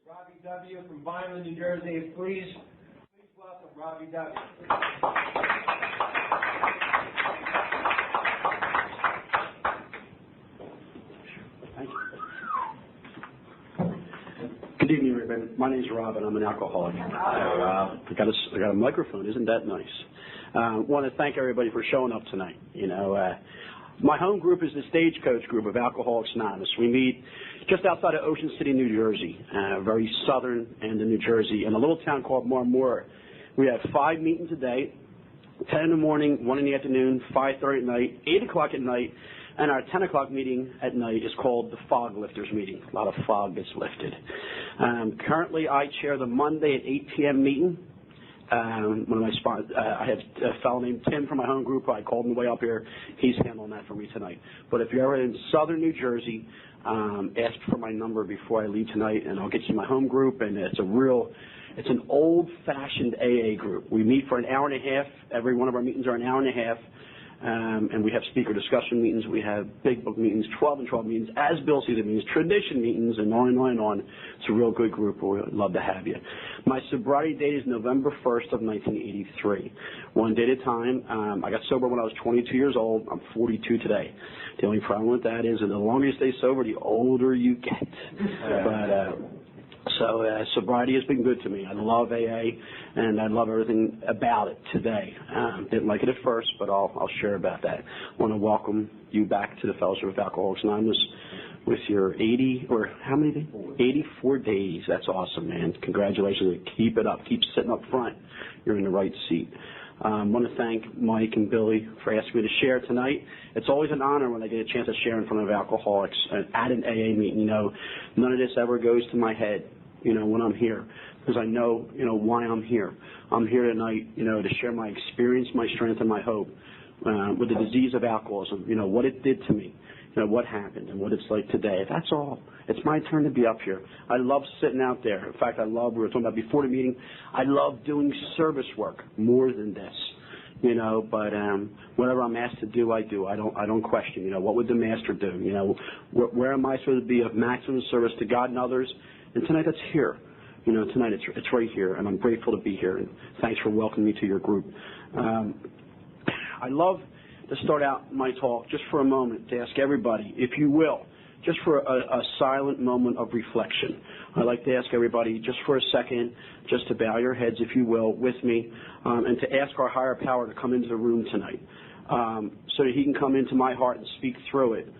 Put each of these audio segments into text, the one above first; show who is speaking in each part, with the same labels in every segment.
Speaker 1: Robbie W. from Vineland, New Jersey. Please welcome Robbie W.
Speaker 2: Thank you. Good evening, everybody. My name is Rob, and I'm an alcoholic.
Speaker 1: Hi, Rob.
Speaker 2: I got a microphone. Isn't that nice? Want to thank everybody for showing up tonight. My home group is the Stagecoach group of Alcoholics Anonymous. We meet just outside of Ocean City, New Jersey, very southern end of New Jersey, in a little town called Marmora. We have 5 meetings a day, 10 in the morning, 1 in the afternoon, 5:30 at night, 8 o'clock at night, and our 10 o'clock meeting at night is called the Fog Lifters meeting. A lot of fog gets lifted. Currently, I chair the Monday at 8 p.m. meeting. One of my I have a fellow named Tim from my home group. I called him the way up here. He's handling that for me tonight. But if you're ever in southern New Jersey, ask for my number before I leave tonight, and I'll get you my home group. And it's an old-fashioned AA group. We meet for an hour and a half. Every one of our meetings are an hour and a half. And we have speaker discussion meetings. We have big book meetings, 12 and 12 meetings, as Bill sees it meetings, tradition meetings, and on and on and on. It's a real good group. We'd love to have you. My sobriety date is November 1st of 1983. One day at a time. I got sober when I was 22 years old. I'm 42 today. The only problem with that is that the longer you stay sober, the older you get. So sobriety has been good to me. I love AA, and I love everything about it today. Didn't like it at first, but I'll share about that. I want to welcome you back to the Fellowship of Alcoholics Anonymous with your 80, or how many days? 84 days. That's awesome, man. Congratulations. Keep it up. Keep sitting up front. You're in the right seat. I want to thank Mike and Billy for asking me to share tonight. It's always an honor when I get a chance to share in front of alcoholics at an AA meeting. None of this ever goes to my head, when I'm here, because I know, why I'm here. I'm here tonight, to share my experience, my strength, and my hope with the disease of alcoholism, what it did to me, what happened and what it's like today. That's all. It's my turn to be up here. I love sitting out there. In fact, we were talking about before the meeting, I love doing service work more than this, but whatever I'm asked to do, I do. I don't question, what would the master do? Where am I supposed to be of maximum service to God and others? And tonight that's here. Tonight it's right here, and I'm grateful to be here. And thanks for welcoming me to your group. I love to start out my talk just for a moment to ask everybody, if you will, just for a silent moment of reflection. I'd like to ask everybody just for a second, just to bow your heads, if you will, with me, and to ask our higher power to come into the room tonight, so that he can come into my heart and speak through it,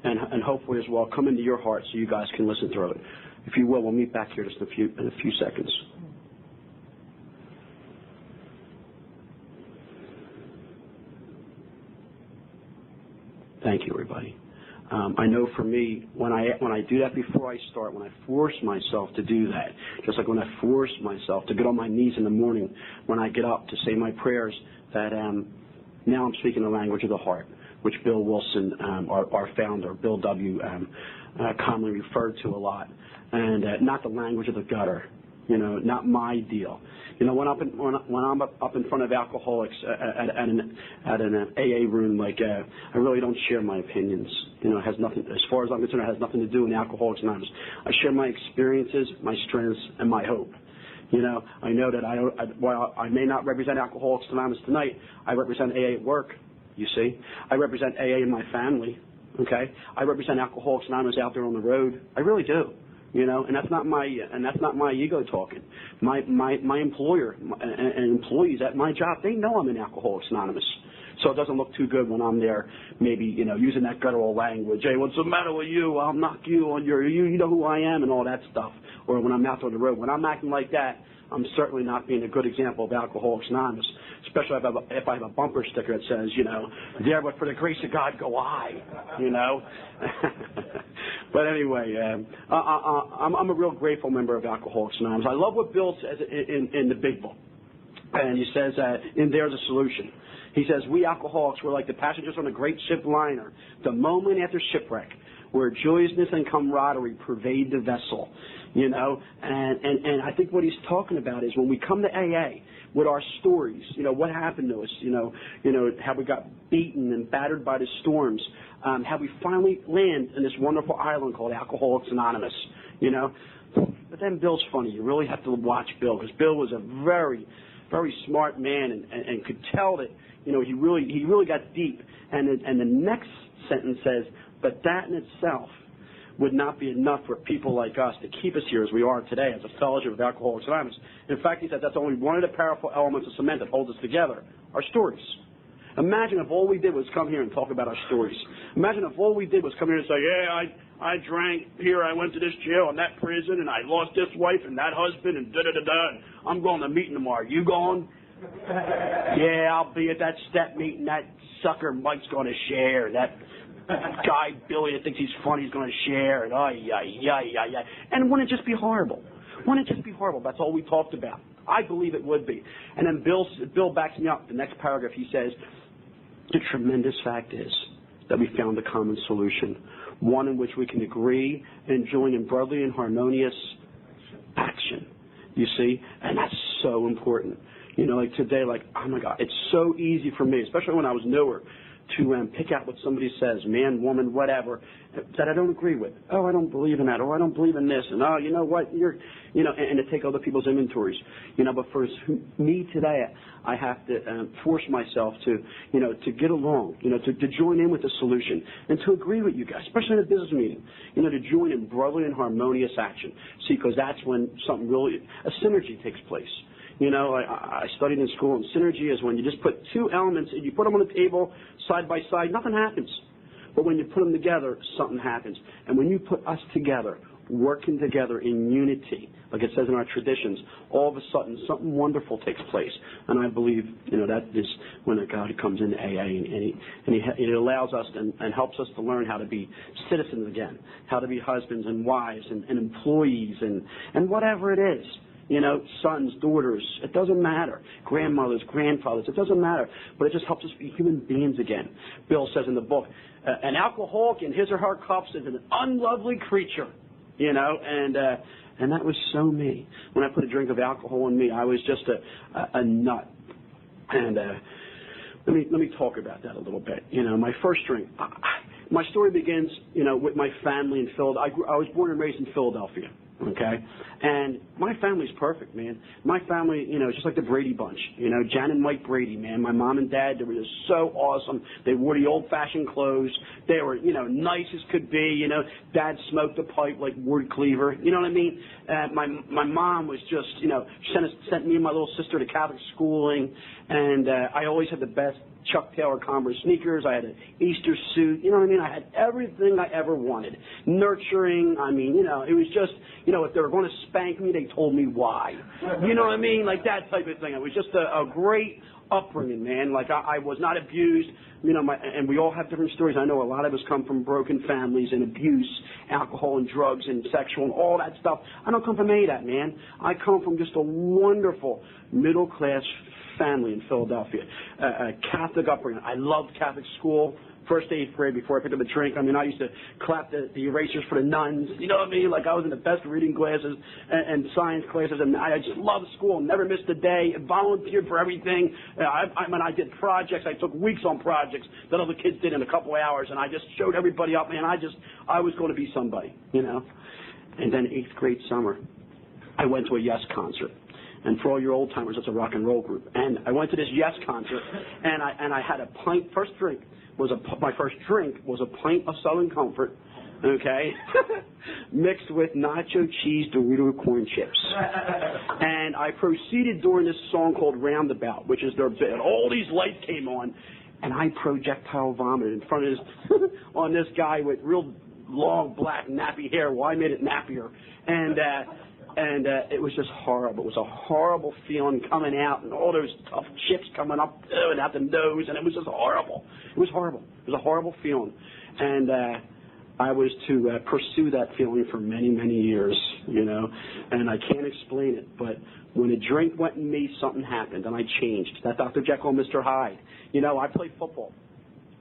Speaker 2: and hopefully as well come into your heart so you guys can listen through it. If you will, we'll meet back here just in a few seconds. Thank you, everybody. I know for me, when I do that before I start, when I force myself to do that, just like when I force myself to get on my knees in the morning when I get up to say my prayers, that now I'm speaking the language of the heart, which Bill Wilson, our founder, Bill W., commonly referred to a lot, and not the language of the gutter, not my deal. When I'm up in front of alcoholics at an AA room, I really don't share my opinions. It has nothing, as far as I'm concerned, it has nothing to do with Alcoholics Anonymous. I share my experiences, my strengths, and my hope. I know that while I may not represent Alcoholics Anonymous tonight, I represent AA at work. You see, I represent AA in my family. Okay, I represent Alcoholics Anonymous out there on the road. I really do. And that's not my ego talking. My employer and employees at my job, they know I'm in Alcoholics Anonymous. So it doesn't look too good when I'm there, maybe, using that guttural language. Hey, what's the matter with you? I'll knock you on you know who I am and all that stuff. Or when I'm out on the road, when I'm acting like that, I'm certainly not being a good example of Alcoholics Anonymous, especially if I have a bumper sticker that says, there but for the grace of God go I, But anyway, I'm a real grateful member of Alcoholics Anonymous. I love what Bill says in the big book. And he says, in There's a Solution. He says, we alcoholics were like the passengers on a great ship liner, the moment after shipwreck, where joyousness and camaraderie pervade the vessel, and I think what he's talking about is when we come to AA with our stories, what happened to us, how we got beaten and battered by the storms, how we finally land in this wonderful island called Alcoholics Anonymous, you know. But then Bill's funny. You really have to watch Bill, because Bill was a very, very smart man and could tell that, you know, he really got deep. And the next sentence says, but that in itself would not be enough for people like us to keep us here as we are today as a fellowship of Alcoholics Anonymous. In fact, he said that's only one of the powerful elements of cement that holds us together, our stories. Imagine if all we did was come here and talk about our stories. Imagine if all we did was come here and say, yeah, I drank here, I went to this jail and that prison, and I lost this wife and that husband, and da-da-da-da, and I'm going to a meeting tomorrow. You going? Yeah, I'll be at that step meeting. That sucker Mike's going to share. That guy Billy that thinks he's funny is going to share. And and wouldn't it just be horrible? Wouldn't it just be horrible? That's all we talked about. I believe it would be. And then Bill backs me up. The next paragraph he says, the tremendous fact is that we found a common solution, one in which we can agree and join in brotherly and harmonious action. You see? And that's so important. You know, like today, like, oh my God, it's so easy for me, especially when I was newer, to pick out what somebody says, man, woman, whatever, that I don't agree with. Oh, I don't believe in that, or I don't believe in this, and oh, you know what, and to take other people's inventories. You know, but for me today, I have to force myself to, to get along, to join in with the solution and to agree with you guys, especially in a business meeting, to join in brotherly and harmonious action. See, because that's when something really, a synergy takes place. I studied in school, and synergy is when you just put two elements and you put them on the table side by side, nothing happens. But when you put them together, something happens. And when you put us together, working together in unity, like it says in our traditions, all of a sudden something wonderful takes place. And I believe, that is when God comes into AA and he allows us and helps us to learn how to be citizens again, how to be husbands and wives and employees and whatever it is. Sons, daughters, it doesn't matter. Grandmothers, grandfathers, it doesn't matter. But it just helps us be human beings again. Bill says in the book, an alcoholic in his or her cups is an unlovely creature, and that was so me. When I put a drink of alcohol in me, I was just a nut. And let me talk about that a little bit. My first drink, my story begins, with my family in Philadelphia. I was born and raised in Philadelphia. Okay, and my family's perfect, man. My family, just like the Brady Bunch. Jan and Mike Brady, man. My mom and dad, they were just so awesome. They wore the old-fashioned clothes. They were, nice as could be. Dad smoked a pipe like Ward Cleaver. You know what I mean? My mom was just, sent me and my little sister to Catholic schooling, and I always had the best Chuck Taylor Converse sneakers. I had an Easter suit. You know what I mean? I had everything I ever wanted. Nurturing. I mean, it was just, if they were going to spank me, they told me why. You know what I mean? Like that type of thing. It was just a great upbringing, man. Like I was not abused. And we all have different stories. I know a lot of us come from broken families and abuse, alcohol and drugs and sexual and all that stuff. I don't come from any of that, man. I come from just a wonderful middle-class family in Philadelphia, a Catholic upbringing. I loved Catholic school. First to 8th grade, before I picked up a drink, I used to clap the erasers for the nuns. You know what I mean? Like I was in the best reading classes and science classes, and I just loved school. Never missed a day. Volunteered for everything. When I did projects, I took weeks on projects that other kids did in a couple of hours, and I just showed everybody up, man. I was going to be somebody, And then 8th grade summer, I went to a Yes concert. And for all your old timers, it's a rock and roll group. And I went to this Yes concert, and I had a pint. My first drink was a pint of Southern Comfort, okay, mixed with nacho cheese Dorito corn chips. And I proceeded during this song called Roundabout, which is their bit. And all these lights came on, and I projectile vomited in front of on this guy with real long black nappy hair. Well, I made it nappier, and it was just horrible. It was a horrible feeling coming out, and all those tough chips coming up and out the nose, and it was just horrible. It was horrible. It was a horrible feeling. And I was to pursue that feeling for many, many years, and I can't explain it, but when a drink went in me, something happened, and I changed. That Dr. Jekyll and Mr. Hyde. I played football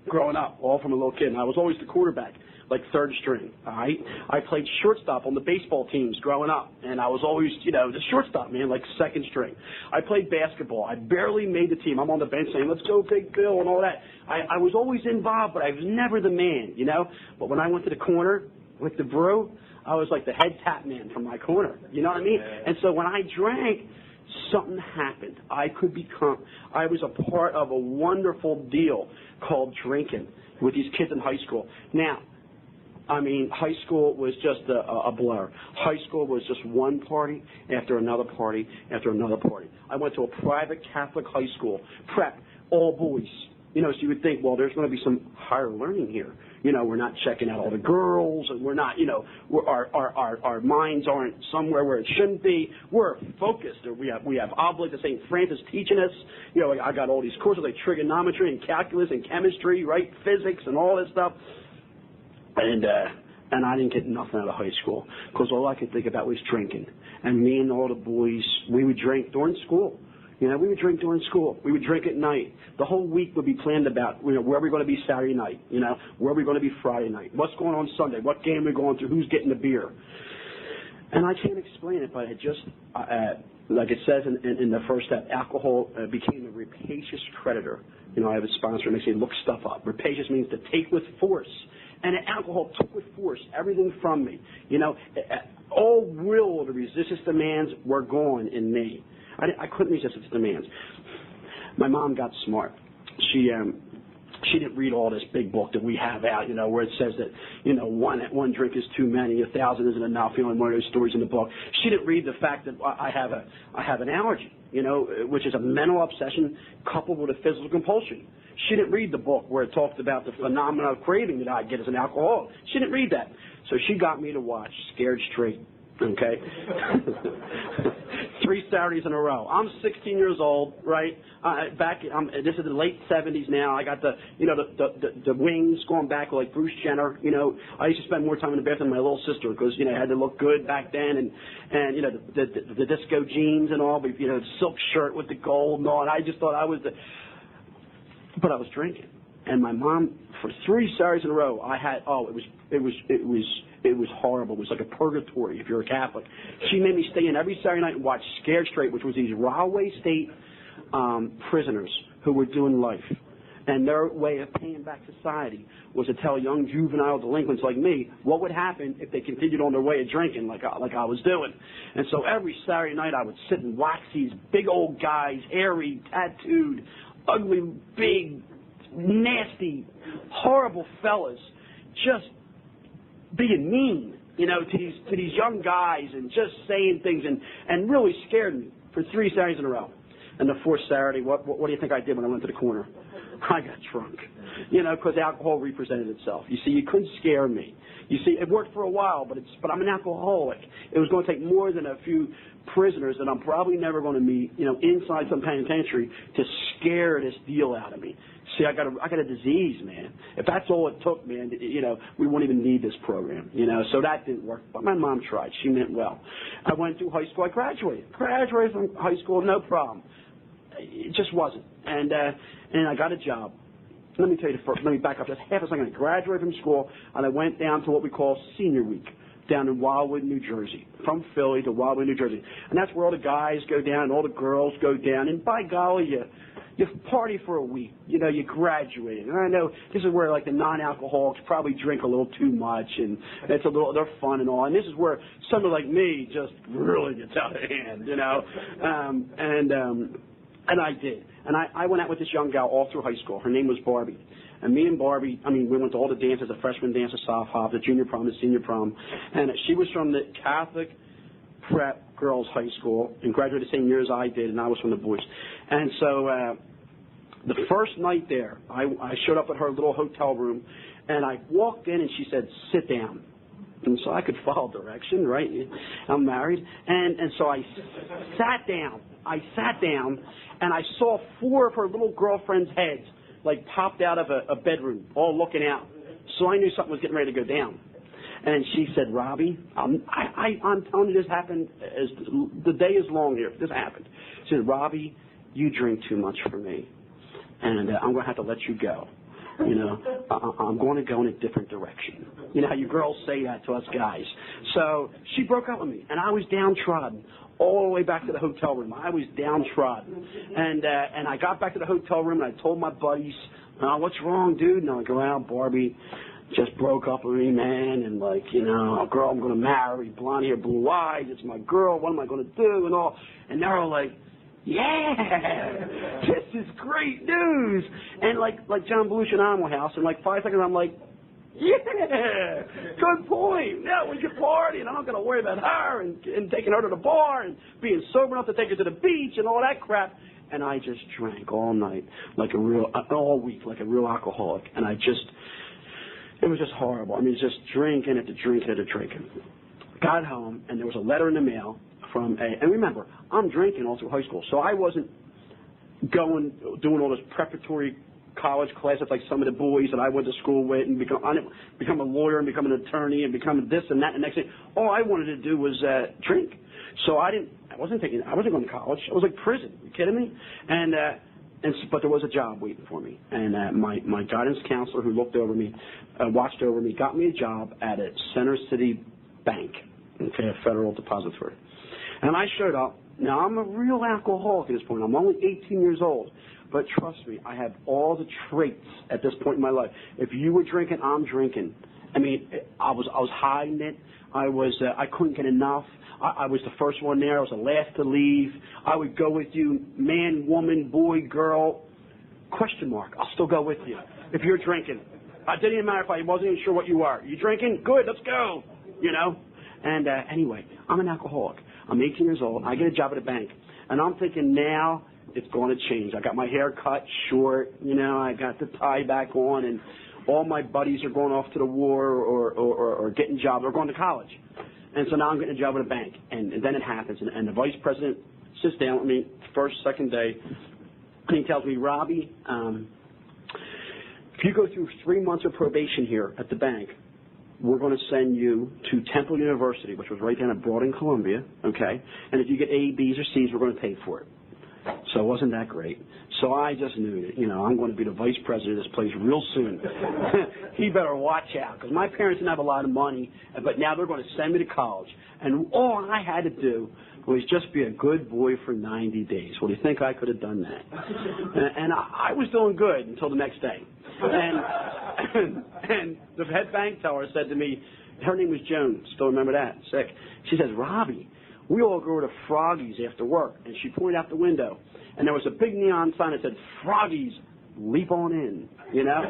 Speaker 2: growing up, all from a little kid, and I was always the quarterback. Like third string, all right? I played shortstop on the baseball teams growing up, and I was always, the shortstop, man, like second string. I played basketball. I barely made the team. I'm on the bench saying, let's go, Big Bill, and all that. I was always involved, but I was never the man, But when I went to the corner with the brew, I was like the head tap man from my corner. You know what I mean?
Speaker 1: Yeah.
Speaker 2: And so when I drank, something happened. I was a part of a wonderful deal called drinking with these kids in high school. Now, I mean, high school was just a blur. High school was just one party after another party after another party. I went to a private Catholic high school, prep, all boys. You know, so you would think, well, there's going to be some higher learning here. You know, we're not checking out all the girls, and we're not, you know, our minds aren't somewhere where it shouldn't be. We're focused. We have Obligate to St. Francis teaching us. You know, I got all these courses like trigonometry and calculus and chemistry, right, physics and all that stuff. And I didn't get nothing out of high school because all I could think about was drinking. And me and all the boys, we would drink during school. You know, we would drink during school. We would drink at night. The whole week would be planned about, you know, where are we going to be Saturday night? You know, where are we going to be Friday night? What's going on Sunday? What game are we going to? Who's getting the beer? And I can't explain it, but it just, like it says in the first step, alcohol became a rapacious creditor. You know, I have a sponsor and they say, look stuff up. Rapacious means to take with force. And alcohol took with force everything from me. You know, all will to resist its demands were gone in me. I couldn't resist its demands. My mom got smart. She didn't read all this big book that we have out, you know, where it says that, you know, one drink is too many, 1,000 isn't enough, you know, one of those stories in the book. She didn't read the fact that I have an allergy, you know, which is a mental obsession coupled with a physical compulsion. She didn't read the book where it talked about the phenomena of craving that I get as an alcoholic. She didn't read that. So she got me to watch Scared Straight, okay? 3 Saturdays in a row. I'm 16 years old, right? This is the late 70s now. I got the wings going back like Bruce Jenner. You know, I used to spend more time in the bathroom than my little sister because, you know, I had to look good back then, and you know, the disco jeans and all, but, you know, the silk shirt with the gold and all. And I just thought I was but I was drinking. And my mom, for 3 Saturdays in a row, it was horrible. It was like a purgatory if you're a Catholic. She made me stay in every Saturday night and watch Scared Straight, which was these Rahway State prisoners who were doing life. And their way of paying back society was to tell young juvenile delinquents like me what would happen if they continued on their way of drinking like I was doing. And so every Saturday night I would sit and watch these big old guys, hairy, tattooed, ugly, big, nasty, horrible fellas just being mean, you know, to these young guys and just saying things and really scared me for 3 Saturdays in a row. And the 4th Saturday, what do you think I did when I went to the corner? I got drunk, you know, because alcohol represented itself. You see, you couldn't scare me. You see, it worked for a while, but I'm an alcoholic. It was going to take more than a few prisoners that I'm probably never going to meet, you know, inside some penitentiary to scare this deal out of me. See, I got a disease, man. If that's all it took, man, you know, we wouldn't even need this program, you know. So that didn't work. But my mom tried. She meant well. I went through high school. I graduated from high school, no problem. It just wasn't. And I got a job. Let me tell you first. Let me back up just half a second. I graduated from school, and I went down to what we call Senior Week down in Wildwood, New Jersey, from Philly to Wildwood, New Jersey. And that's where all the guys go down and all the girls go down. And by golly, you party for a week. You know, you graduated. And I know this is where, like, the non-alcoholics probably drink a little too much, and they're fun and all. And this is where somebody like me just really gets out of hand, you know. And I did. And I went out with this young gal all through high school. Her name was Barbie. And me and Barbie, we went to all the dances, the freshman dance, the soft hop, the junior prom, the senior prom. And she was from the Catholic prep girls high school and graduated the same year as I did, and I was from the boys. And so the first night there, I showed up at her little hotel room, and I walked in, and she said, sit down. And so I could follow direction, right? I'm married. And so I sat down. And I saw 4 of her little girlfriends' heads, like, popped out of a bedroom, all looking out. So I knew something was getting ready to go down. And she said, Robbie, I'm telling you this happened, the day is long here. This happened. She said, Robbie, you drink too much for me, and I'm going to have to let you go. You know, I'm going to go in a different direction. You know how you girls say that to us guys. So she broke up with me, and I was downtrodden all the way back to the hotel room. I was downtrodden. And I got back to the hotel room, and I told my buddies, what's wrong, dude? And I go, Barbie just broke up with me, man, and like, you know, a girl I'm going to marry, blonde hair, blue eyes, it's my girl, what am I going to do, and all. And they're all like, yeah, this is great news. And like John Belushi in Animal House, in like 5 seconds I'm like, yeah, good point. Yeah, we can party, and I'm not going to worry about her and taking her to the bar and being sober enough to take her to the beach and all that crap. And I just drank all night, all week, like a real alcoholic. And it was just horrible. I mean, just drinking after drinking after drinking. Got home, and there was a letter in the mail and remember, I'm drinking all through high school, so I wasn't doing all this preparatory college classes like some of the boys that I went to school with and become a lawyer and become an attorney and become this and that and next thing. All I wanted to do was drink. So I wasn't going to college. I was like prison. Are you kidding me? But there was a job waiting for me. And my guidance counselor who looked over me, watched over me, got me a job at a Center City Bank, okay, a federal depository. And I showed up. Now, I'm a real alcoholic at this point. I'm only 18 years old. But trust me, I have all the traits at this point in my life. If you were drinking, I'm drinking. I mean, I was hiding it. I couldn't get enough. I was the first one there. I was the last to leave. I would go with you, man, woman, boy, girl, question mark. I'll still go with you if you're drinking. It didn't even matter if I wasn't even sure what you are. You drinking? Good, let's go. You know? And anyway, I'm an alcoholic. I'm 18 years old. I get a job at a bank. And I'm thinking now it's going to change. I got my hair cut short. You know, I got the tie back on. And all my buddies are going off to the war or getting jobs or going to college. And so now I'm getting a job at a bank. And then it happens. And the vice president sits down with me first, second day. And he tells me, Robbie, if you go through 3 months of probation here at the bank, we're going to send you to Temple University, which was right down at Broad in Columbia, okay? And if you get A, B's, or C's, we're going to pay for it. So it wasn't that great. So I just knew that, you know, I'm going to be the vice president of this place real soon. He better watch out, because my parents didn't have a lot of money, but now they're going to send me to college. And all I had to do was just be a good boy for 90 days. Well, do you think I could have done that? And I was doing good until the next day. And the head bank teller said to me, her name was Joan, still remember that, sick. She says, Robbie, we all go to Froggy's after work. And she pointed out the window, and there was a big neon sign that said, Froggy's, leap on in, you know?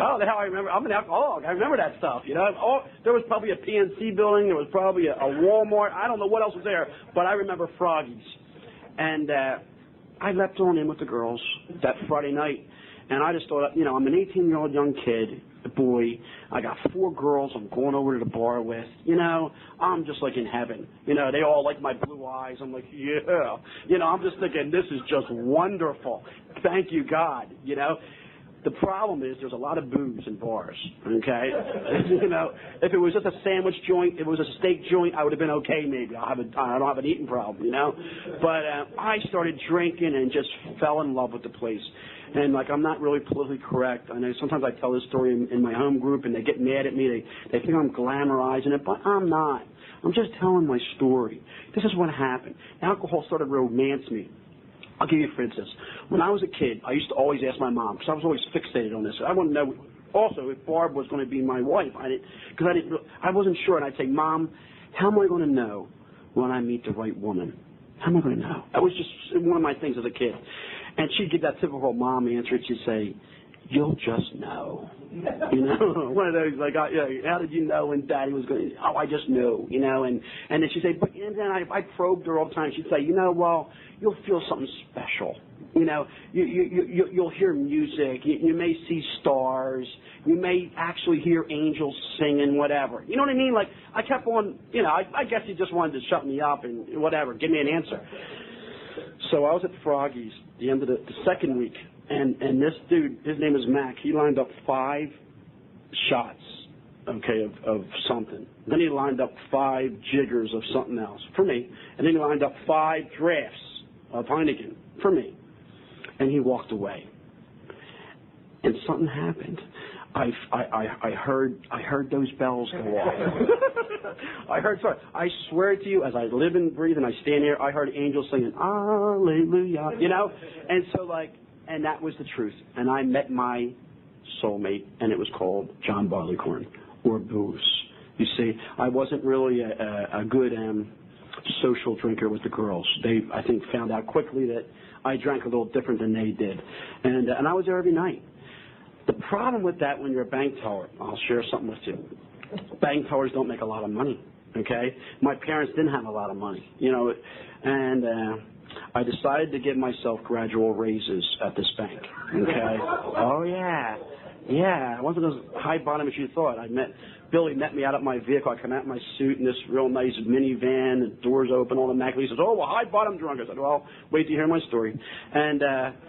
Speaker 2: Oh, the hell I remember. I'm an alcoholic. I remember that stuff, you know? Oh, there was probably a PNC building. There was probably a Walmart. I don't know what else was there, but I remember Froggy's. And I leapt on in with the girls that Friday night. And I just thought, you know, I'm an 18-year-old young kid, a boy. I got 4 girls I'm going over to the bar with. You know, I'm just like in heaven. You know, they all like my blue eyes. I'm like, yeah. You know, I'm just thinking, this is just wonderful. Thank you, God. You know, the problem is there's a lot of booze in bars, okay? You know, if it was just a sandwich joint, if it was a steak joint, I would have been okay maybe. I don't have an eating problem, you know? But I started drinking and just fell in love with the place. And, like, I'm not really politically correct. I know sometimes I tell this story in my home group, and they get mad at me. They think I'm glamorizing it, but I'm not. I'm just telling my story. This is what happened. Alcohol started to romance me. I'll give you for instance. When I was a kid, I used to always ask my mom, because I was always fixated on this. I wanted to know also if Barb was going to be my wife. I wasn't sure, and I'd say, Mom, how am I going to know when I meet the right woman? How am I going to know? That was just one of my things as a kid. And she'd give that typical mom answer. She'd say, you'll just know. You know, one of those, like, how did you know when Daddy was going to, oh, I just knew, you know. And then she'd say, but and then I probed her all the time. She'd say, you know, well, you'll feel something special. You know, you'll hear music. You may see stars. You may actually hear angels singing, whatever. You know what I mean? Like, I kept on, you know, I guess he just wanted to shut me up and whatever, give me an answer. So I was at Froggy's the end of the second week, and this dude, his name is Mac, he lined up 5 shots, okay, of something. Then he lined up 5 jiggers of something else for me, and then he lined up 5 drafts of Heineken for me, and he walked away. And something happened. I heard those bells go off. I swear to you, as I live and breathe and I stand here, I heard angels singing, Hallelujah, you know? And so, like, and that was the truth. And I met my soulmate, and it was called John Barleycorn, or booze. You see, I wasn't really a good social drinker with the girls. They, I think, found out quickly that I drank a little different than they did, and I was there every night. The problem with that when you're a bank teller, I'll share something with you. Bank tellers don't make a lot of money, okay? My parents didn't have a lot of money, and I decided to give myself gradual raises at this bank, okay? Oh, yeah. Yeah, it wasn't as high bottom as you thought. Billy met me out at my vehicle. I come out in my suit in this real nice minivan, the doors open, all the He says, "Oh, well, high bottom drunk." I said, "Well, wait to hear my story." And I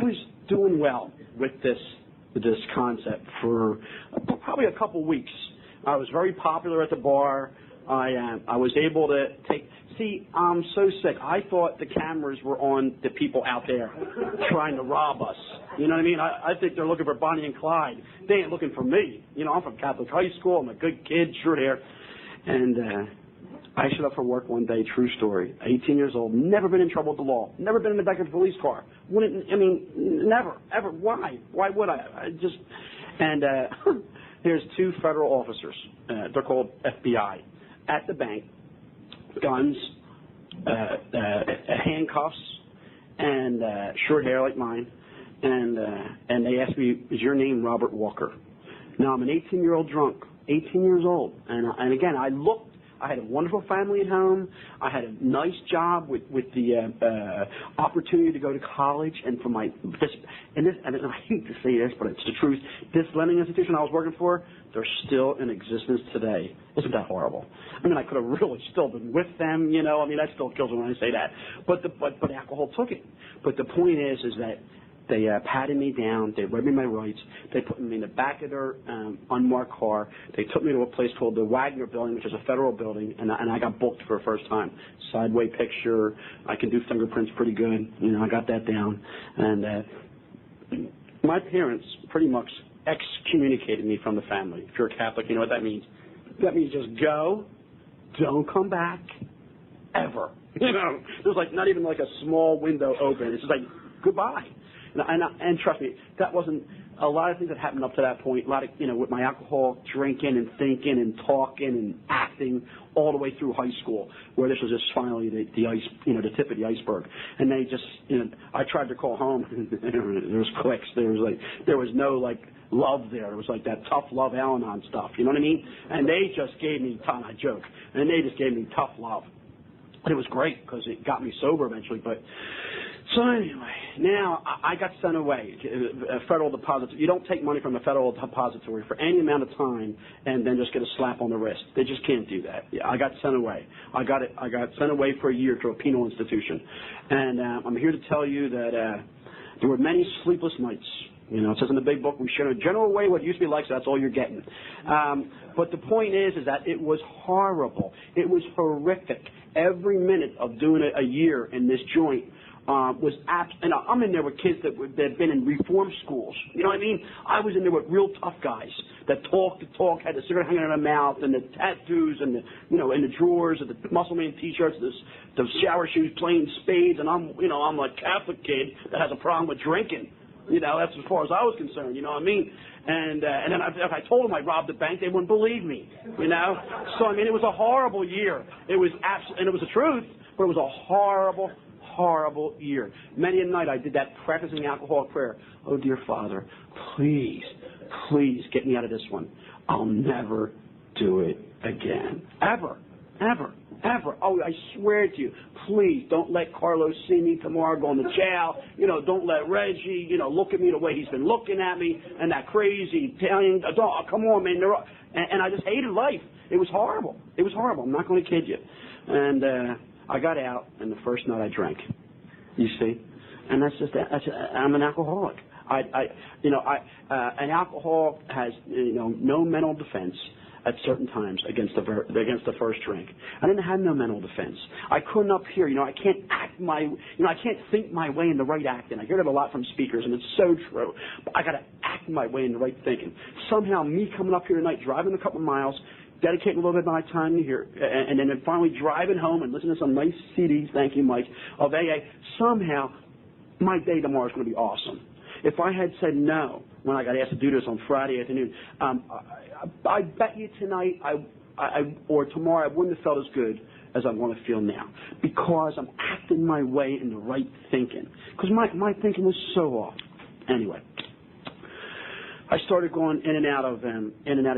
Speaker 2: was doing well with this concept for probably a couple weeks. I was very popular at the bar. I was able to I'm so sick. I thought the cameras were on the people out there trying to rob us. You know what I mean? I think they're looking for Bonnie and Clyde. They ain't looking for me. I'm from Catholic high school. I'm a good kid, short hair. And I showed up for work one day, true story, 18 years old, never been in trouble with the law, never been in the back of a police car. Never, ever. Why? Why would I? Here's two federal officers. They're called FBI at the bank. Guns, handcuffs, and short hair like mine, and they asked me, "Is your name Robert Walker?" Now I'm an 18-year-old drunk, 18 years old, and again I had a wonderful family at home. I had a nice job with the opportunity to go to college, and for and I hate to say this, but it's the truth. This lending institution I was working for, they're still in existence today. Isn't that horrible? I could have really still been with them, that still kills me when I say that. But alcohol took it. But the point is that they patted me down. They read me my rights. They put me in the back of their unmarked car. They took me to a place called the Wagner Building, which is a federal building, and I got booked for the first time. Sideway picture. I can do fingerprints pretty good. I got that down. And my parents pretty much excommunicated me from the family. If you're a Catholic, you know what that means. That means just go, don't come back, ever. There's not even a small window open. It's just goodbye. And trust me, that wasn't a lot of things that happened up to that point. A lot of, with my alcohol, drinking and thinking and talking and acting all the way through high school, where this was just finally the tip of the iceberg. And they just, I tried to call home. There was clicks. There was no love there. It was that tough love Al-Anon stuff. You know what I mean? And they just gave me, I joke, and they just gave me tough love. And it was great because it got me sober eventually. So anyway, now I got sent away. A federal depository. You don't take money from a federal depository for any amount of time and then just get a slap on the wrist. They just can't do that. I got sent away. I got sent away for a year to a penal institution. And I'm here to tell you that there were many sleepless nights. It says in the big book, we share in a general way what it used to be like, so that's all you're getting. But the point is that it was horrible. It was horrific. Every minute of doing a year in this joint was and I'm in there with kids that had been in reform schools. You know what I mean? I was in there with real tough guys that talked the talk, had the cigarette hanging in their mouth, and the tattoos, and the in the drawers, and the muscle man T-shirts, the shower shoes, playing spades, and I'm a Catholic kid that has a problem with drinking. That's as far as I was concerned. You know what I mean? And then if I told them I robbed the bank, they wouldn't believe me. So it was a horrible year. It was and it was the truth, but it was a horrible year. Many a night I did that practicing alcoholic prayer. Oh, dear Father, please get me out of this one. I'll never do it again. Ever. Oh, I swear to you, please don't let Carlos see me tomorrow going to jail. Don't let Reggie, look at me the way he's been looking at me, and that crazy Italian. Come on, man. And I just hated life. It was horrible. I'm not going to kid you. And I got out, and the first night I drank. You see, and I'm an alcoholic. An alcoholic has no mental defense at certain times against the first drink. I didn't have no mental defense. I couldn't up here. I can't I can't think my way in the right acting. I hear that a lot from speakers, and it's so true. But I got to act my way in the right thinking. Somehow, me coming up here tonight, driving a couple of miles, dedicating a little bit of my time to here, and then finally driving home and listening to some nice CDs, thank you, Mike, of AA, somehow my day tomorrow is going to be awesome. if I had said no when I got asked to do this on Friday afternoon, I bet you tonight or tomorrow I wouldn't have felt as good as I want to feel now, because I'm acting my way into right thinking. Because my thinking was so off. Anyway, I started going in and out of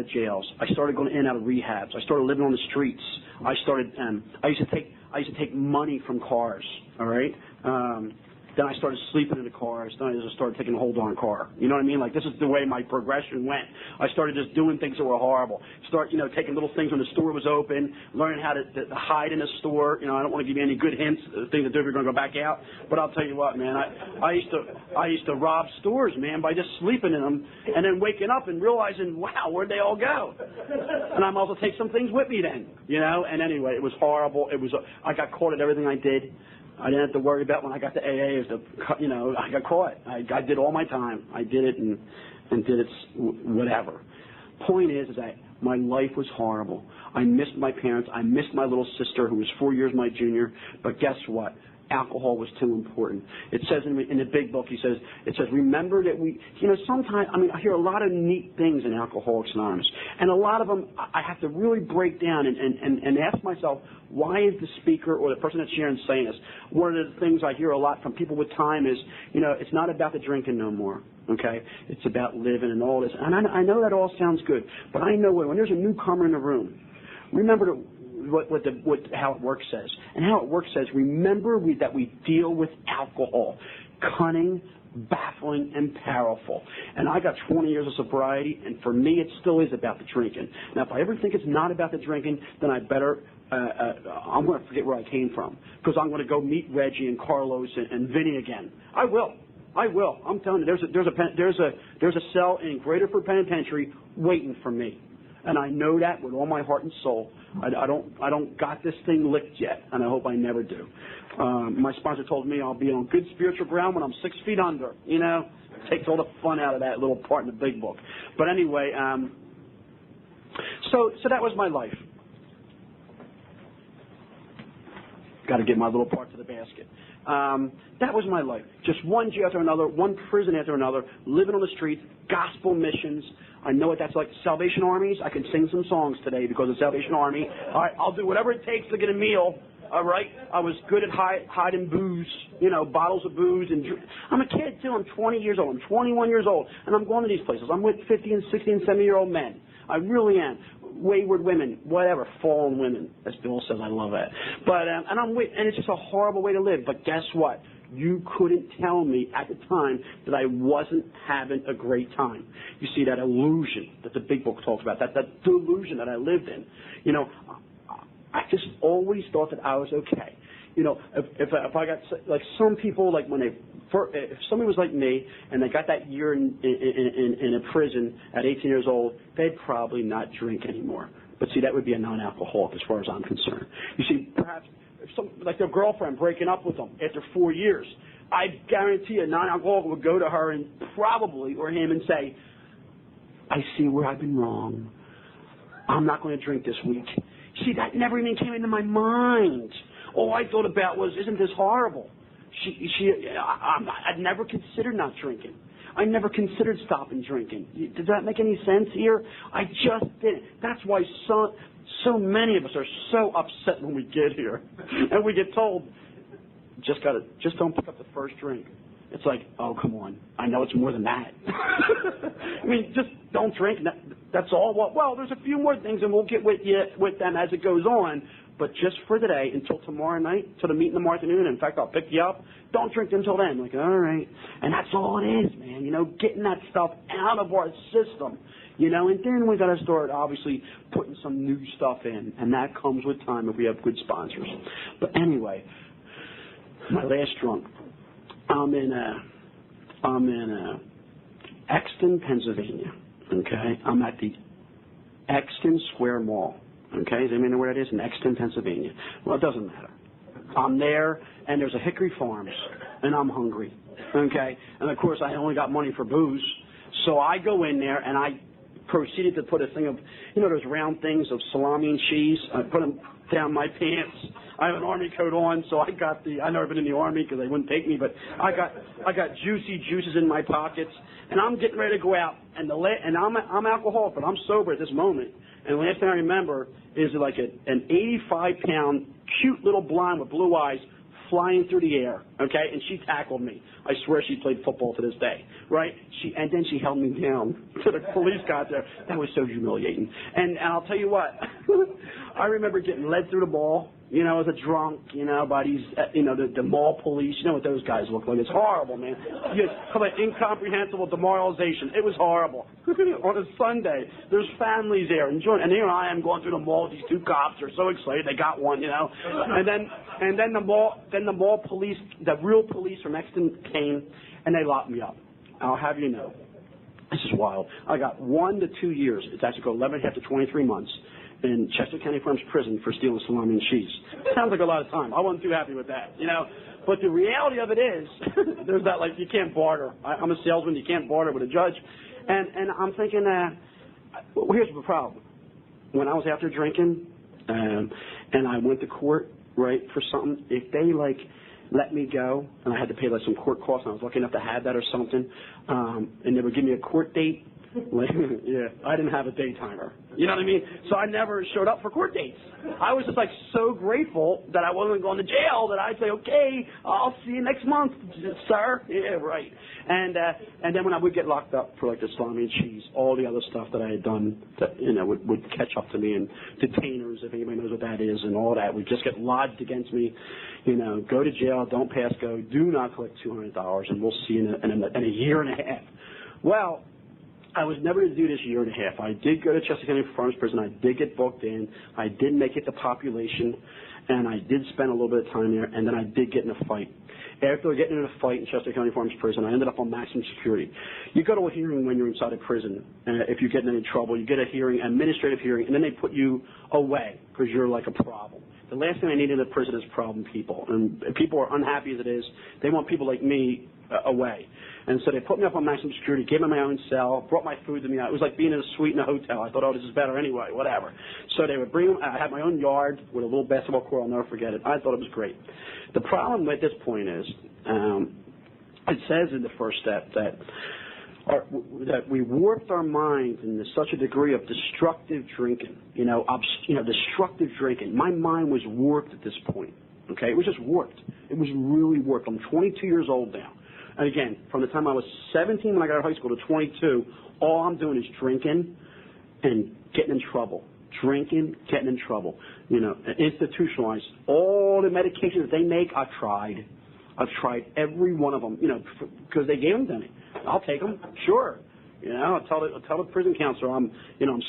Speaker 2: jails. I started going in and out of rehabs. I started living on the streets. I used to take money from cars. All right. Then I started sleeping in the cars. Then I just started taking the whole darn car. You know what I mean? Like, this is the way my progression went. I started just doing things that were horrible. Taking little things when the store was open, learning how to hide in the store. I don't want to give you any good hints, things that do if you're going to go back out. But I'll tell you what, man, I used to rob stores, man, by just sleeping in them and then waking up and realizing, wow, where'd they all go? And I might as well take some things with me then, And anyway, it was horrible. I got caught at everything I did. I didn't have to worry about when I got to AA. I got caught. I did all my time. I did it and did it whatever. Point is that my life was horrible. I missed my parents. I missed my little sister who was 4 years my junior. But guess what? Alcohol was too important. It says in the big book, it says, remember that sometimes, I hear a lot of neat things in Alcoholics Anonymous. And a lot of them, I have to really break down and ask myself, why is the speaker or the person that's sharing saying this? One of the things I hear a lot from people with time is, it's not about the drinking no more. Okay? It's about living and all this. And I know that all sounds good, but I know when there's a newcomer in the room, remember how it works says. And how it works says, remember that we deal with alcohol, cunning, baffling, and powerful. And I got 20 years of sobriety, and for me it still is about the drinking. Now, if I ever think it's not about the drinking, then I better, I'm going to forget where I came from, because I'm going to go meet Reggie and Carlos and Vinny again. I will. I'm telling you, there's a cell in Graterford Penitentiary waiting for me. And I know that with all my heart and soul. I don't got this thing licked yet, and I hope I never do. My sponsor told me I'll be on good spiritual ground when I'm 6 feet under. Takes all the fun out of that little part in the big book. But anyway, so that was my life. Got to give my little part to the basket. That was my life. Just one jail after another, one prison after another, living on the streets, gospel missions. I know what that's like. Salvation Armies, I can sing some songs today because of Salvation Army. All right, I'll do whatever it takes to get a meal. All right, I was good at hiding booze, bottles of booze. I'm a kid, too. I'm 20 years old. I'm 21 years old, and I'm going to these places. I'm with 50 and 60 and 70-year-old men. I really am. Wayward women, whatever, fallen women, as Bill says. I love that. But and it's just a horrible way to live. But guess what? You couldn't tell me at the time that I wasn't having a great time. You see, that illusion that the big book talks about, that delusion that I lived in. I just always thought that I was okay. If I got, like some people, like if somebody was like me and they got that year in a prison at 18 years old, they'd probably not drink anymore. But see, that would be a non-alcoholic as far as I'm concerned. You see, perhaps like their girlfriend breaking up with them after 4 years, I guarantee a non-alcoholic would go to her and probably, or him, and say, I see where I've been wrong. I'm not going to drink this week. See, that never even came into my mind. All I thought about was, isn't this horrible? I'd never considered not drinking. I never considered stopping drinking. Does that make any sense here? I just didn't. That's why so many of us are so upset when we get here. And we get told, just don't pick up the first drink. It's like, oh, come on. I know it's more than that. I mean, just don't drink. That's all. Well, there's a few more things, and we'll get with them as it goes on. But just for today, until tomorrow night, till the meeting in the afternoon, in fact, I'll pick you up, don't drink until then. Like, all right. And that's all it is, man, getting that stuff out of our system, and then we got to start, obviously, putting some new stuff in, and that comes with time if we have good sponsors. But anyway, my last drunk, I'm in Exton, Pennsylvania, okay? I'm at the Exton Square Mall. Okay, does anybody know where that is? In Exton, Pennsylvania. Well, it doesn't matter. I'm there, and there's a Hickory Farms, and I'm hungry. Okay, and of course I only got money for booze, so I go in there and I proceeded to put a thing of, those round things of salami and cheese. I put them down my pants. I have an Army coat on, so I've never been in the Army because they wouldn't take me, but I got juicy juices in my pockets, and I'm getting ready to go out, and I'm alcoholic, but I'm sober at this moment. And the last thing I remember is like an 85-pound, cute little blonde with blue eyes flying through the air, okay? And she tackled me. I swear she played football to this day, right? And then she held me down till the police got there. That was so humiliating. And I'll tell you what, I remember getting led through the mall, as a drunk, by these, the mall police. You know what those guys look like. It's horrible, man. You talk about incomprehensible demoralization. It was horrible. On a Sunday, there's families there enjoying, and here I am going through the mall with these two cops. They're so excited. They got one, And then the mall police, the real police from Exton came, and they locked me up. I'll have you know, this is wild. I got 1 to 2 years. It's actually got 11 and a half to 23 months. In Chester County Farms Prison for stealing salami and cheese. Sounds like a lot of time. I wasn't too happy with that, But the reality of it is, there's that, you can't barter. I'm a salesman. You can't barter with a judge. And I'm thinking, well, here's the problem. When I was out there drinking, and I went to court, right, for something, if they, let me go, and I had to pay, some court costs, and I was lucky enough to have that or something, and they would give me a court date, yeah, I didn't have a daytimer. You know what I mean? So I never showed up for court dates. I was just so grateful that I wasn't going to jail that I'd say, okay, I'll see you next month, sir. Yeah, right. And then when I would get locked up for the salami and cheese, all the other stuff that I had done that would catch up to me, and detainers, if anybody knows what that is, and all that would just get lodged against me. Go to jail, don't pass go, do not collect $200, and we'll see you in a year and a half. Well, I was never to do this year and a half. I did go to Chester County Farms Prison. I did get booked in. I did make it to population, and I did spend a little bit of time there, and then I did get in a fight. After getting in a fight in Chester County Farms Prison, I ended up on maximum security. You go to a hearing when you're inside a prison. If you get in any trouble, you get a hearing, administrative hearing, and then they put you away because you're like a problem. The last thing I need in a prison is problem people. And people are unhappy as it is. They want people like me away. And so they put me up on maximum security, gave me my own cell, brought my food to me. It was like being in a suite in a hotel. I thought, oh, this is better anyway, whatever. So they would bring, I had my own yard with a little basketball court. I'll never forget it. I thought it was great. The problem at this point is, it says in the first step that we warped our minds in such a degree of destructive drinking, destructive drinking. My mind was warped at this point, okay? It was just warped. It was really warped. I'm 22 years old now. And again, from the time I was 17 when I got out of high school to 22, all I'm doing is drinking and getting in trouble. Drinking, getting in trouble. Institutionalized. All the medications they make, I've tried. I've tried every one of them, because they gave them to me. I'll take them, sure. I'll tell the prison counselor I'm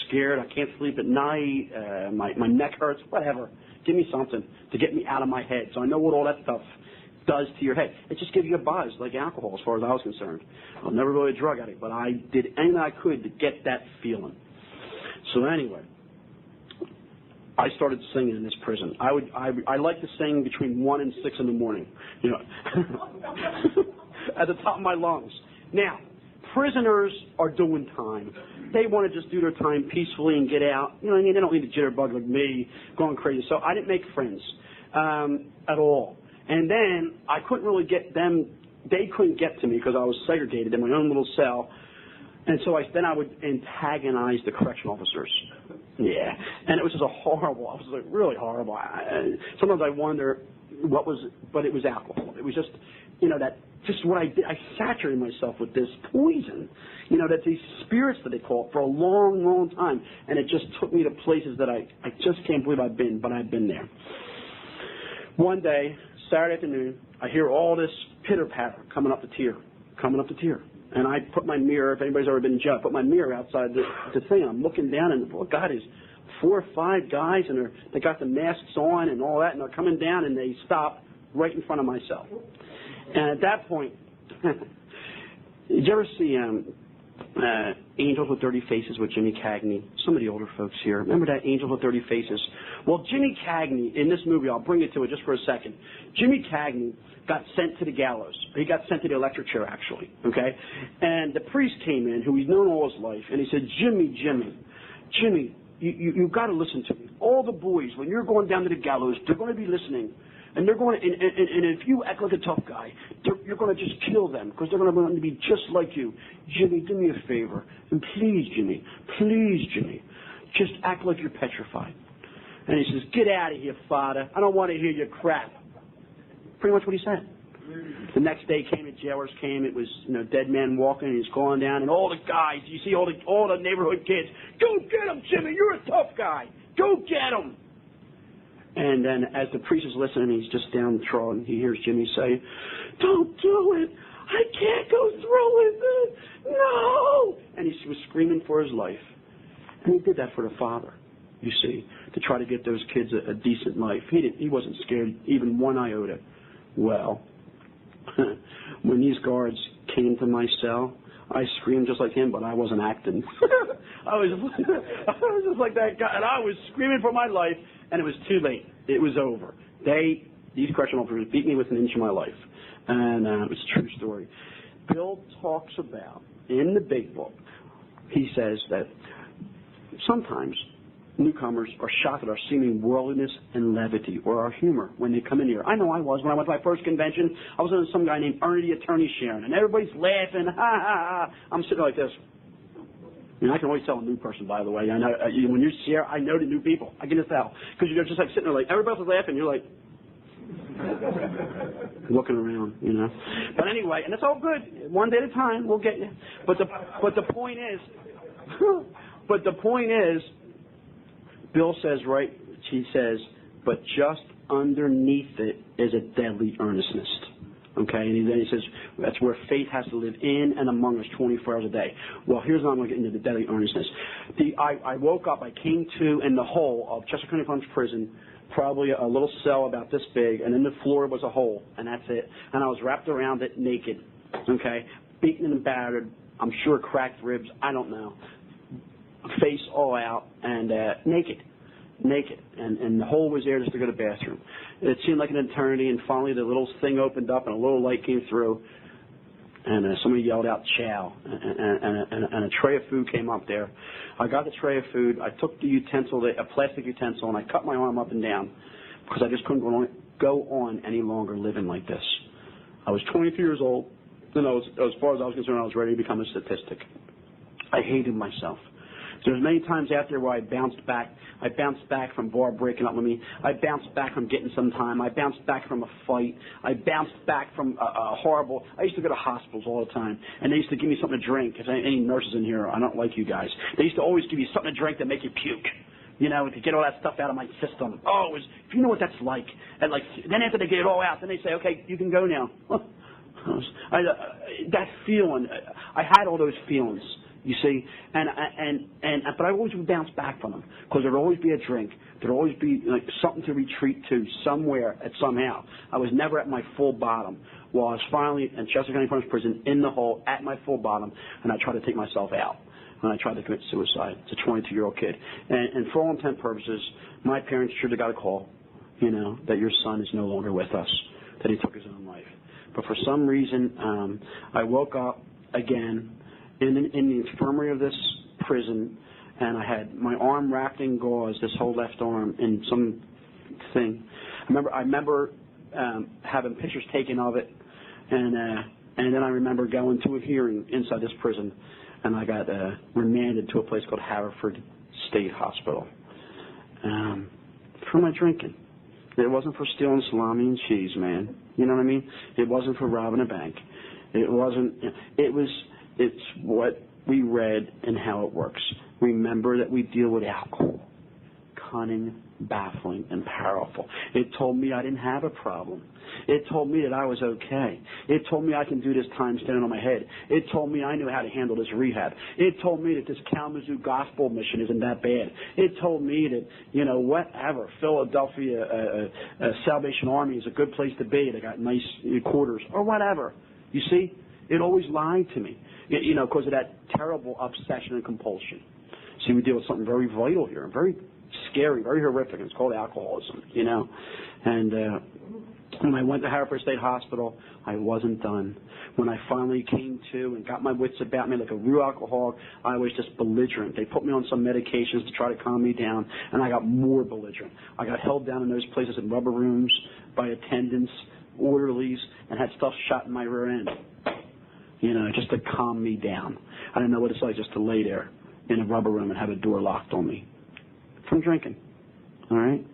Speaker 2: scared. I can't sleep at night. My neck hurts. Whatever. Give me something to get me out of my head. So I know what all that stuff does to your head. It just gives you a buzz, like alcohol, as far as I was concerned. I was never really a drug addict, but I did anything I could to get that feeling. So anyway, I started singing in this prison. I like to sing between 1 and 6 in the morning, at the top of my lungs. Now, prisoners are doing time. They want to just do their time peacefully and get out. They don't need a jitterbug like me going crazy. So I didn't make friends at all. And then I couldn't really get them. They couldn't get to me because I was segregated in my own little cell. And so then I would antagonize the correctional officers. Yeah. And it was just horrible. It was really horrible. Sometimes I wonder what was, but it was alcohol. It was just, just what I did. I saturated myself with this poison, that these spirits that they call it for a long, long time. And it just took me to places that I just can't believe I've been, but I've been there. One day, Saturday afternoon, I hear all this pitter-patter coming up the tier. And I put my mirror, if anybody's ever been in jail, I put my mirror outside the thing. I'm looking down, and oh God, there's 4 or 5 guys, and they got the masks on and all that, and they're coming down, and they stop right in front of my cell. And at that point, did you ever see Angels with Dirty Faces with Jimmy Cagney? Some of the older folks here. Remember that, Angels with Dirty Faces? Well, Jimmy Cagney, in this movie, I'll bring it to it just for a second. Jimmy Cagney got sent to the gallows. He got sent to the electric chair, actually, okay? And the priest came in, who he's known all his life, and he said, Jimmy, you've got to listen to me. All the boys, when you're going down to the gallows, they're going to be listening. And they're going to, and if you act like a tough guy, you're going to just kill them because they're going to want to be just like you. Jimmy, do me a favor. And please, Jimmy, just act like you're petrified. And he says, get out of here, Father. I don't want to hear your crap. Pretty much what he said. The next day came, the jailers came. It was, dead man walking, and he's going down. And all the guys, you see all the neighborhood kids, go get him, Jimmy. You're a tough guy. Go get him. And then as the priest is listening, he's just downtrodden. He hears Jimmy say, don't do it. I can't go through with it. No. And he was screaming for his life. And he did that for the Father, you see, to try to get those kids a decent life. He wasn't scared even one iota. Well, when these guards came to my cell, I screamed just like him, but I wasn't acting. I was just like that guy, and I was screaming for my life, and it was too late. It was over. These correctional officers beat me within an inch of my life, and it was a true story. Bill talks about, in the big book, he says that sometimes newcomers are shocked at our seeming worldliness and levity, or our humor when they come in here. I know I was. When I went to my first convention, I was with some guy named Ernie the Attorney Sharon, and everybody's laughing, ha, ha, ha. I'm sitting like this. I can always tell a new person, by the way. I know when you're here, I know the new people. I can just tell. Because you're just like sitting there like, everybody else is laughing. You're like, looking around, But anyway, and it's all good. One day at a time, we'll get you. But the point is, Bill says, right, he says, but just underneath it is a deadly earnestness. Okay, and then he says that's where faith has to live in and among us 24 hours a day. Well, here's how I'm going to get into the deadly earnestness. I woke up, I came to in the hole of Chester County Farms Prison, probably a little cell about this big, and in the floor was a hole, and that's it. And I was wrapped around it naked, okay, beaten and battered, I'm sure cracked ribs, I don't know, face all out, and naked, and the hole was there just to go to the bathroom. It seemed like an eternity, and finally the little thing opened up, and a little light came through, and somebody yelled out, chow, and a tray of food came up there. I got the tray of food, I took the utensil, a plastic utensil, and I cut my arm up and down, because I just couldn't go on any longer living like this. I was 22 years old, and as far as I was concerned, I was ready to become a statistic. I hated myself. There's many times out there where I bounced back. I bounced back from Bar breaking up with me. I bounced back from getting some time. I bounced back from a fight. I bounced back from a horrible. I used to go to hospitals all the time, and they used to give me something to drink. If any nurses in here, I don't like you guys. They used to always give you something to drink that make you puke. To get all that stuff out of my system. Oh, if you know what that's like. And then after they get it all out, then they say, okay, you can go now. That feeling, I had all those feelings. You see, but I always would bounce back from them because there'd always be a drink. There'd always be something to retreat to somewhere somehow. I was never at my full bottom. Well, I was finally in Chester County Farms Prison in the hole at my full bottom, and I tried to take myself out. And I tried to commit suicide. It's a 22-year-old kid. And for all intent purposes, my parents should have got a call, that your son is no longer with us, that he took his own life. But for some reason, I woke up again in the infirmary of this prison, and I had my arm wrapped in gauze, this whole left arm, in some thing. I remember having pictures taken of it, and then I remember going to a hearing inside this prison, and I got remanded to a place called Haverford State Hospital for my drinking. It wasn't for stealing salami and cheese, man. You know what I mean? It wasn't for robbing a bank. It wasn't. It's what we read and how it works. Remember that we deal with alcohol. Cunning, baffling, and powerful. It told me I didn't have a problem. It told me that I was okay. It told me I can do this time standing on my head. It told me I knew how to handle this rehab. It told me that this Kalamazoo gospel mission isn't that bad. It told me that, whatever, Philadelphia Salvation Army is a good place to be. They got nice quarters or whatever. You see, it always lied to me. Because of that terrible obsession and compulsion. See, we deal with something very vital here, very scary, very horrific. It's called alcoholism, And When I went to Harrisburg State Hospital, I wasn't done. When I finally came to and got my wits about me like a real alcoholic, I was just belligerent. They put me on some medications to try to calm me down, and I got more belligerent. I got held down in those places in rubber rooms by attendants, orderlies, and had stuff shot in my rear end, just to calm me down. I didn't know what it's like just to lay there in a rubber room and have a door locked on me from drinking, all right?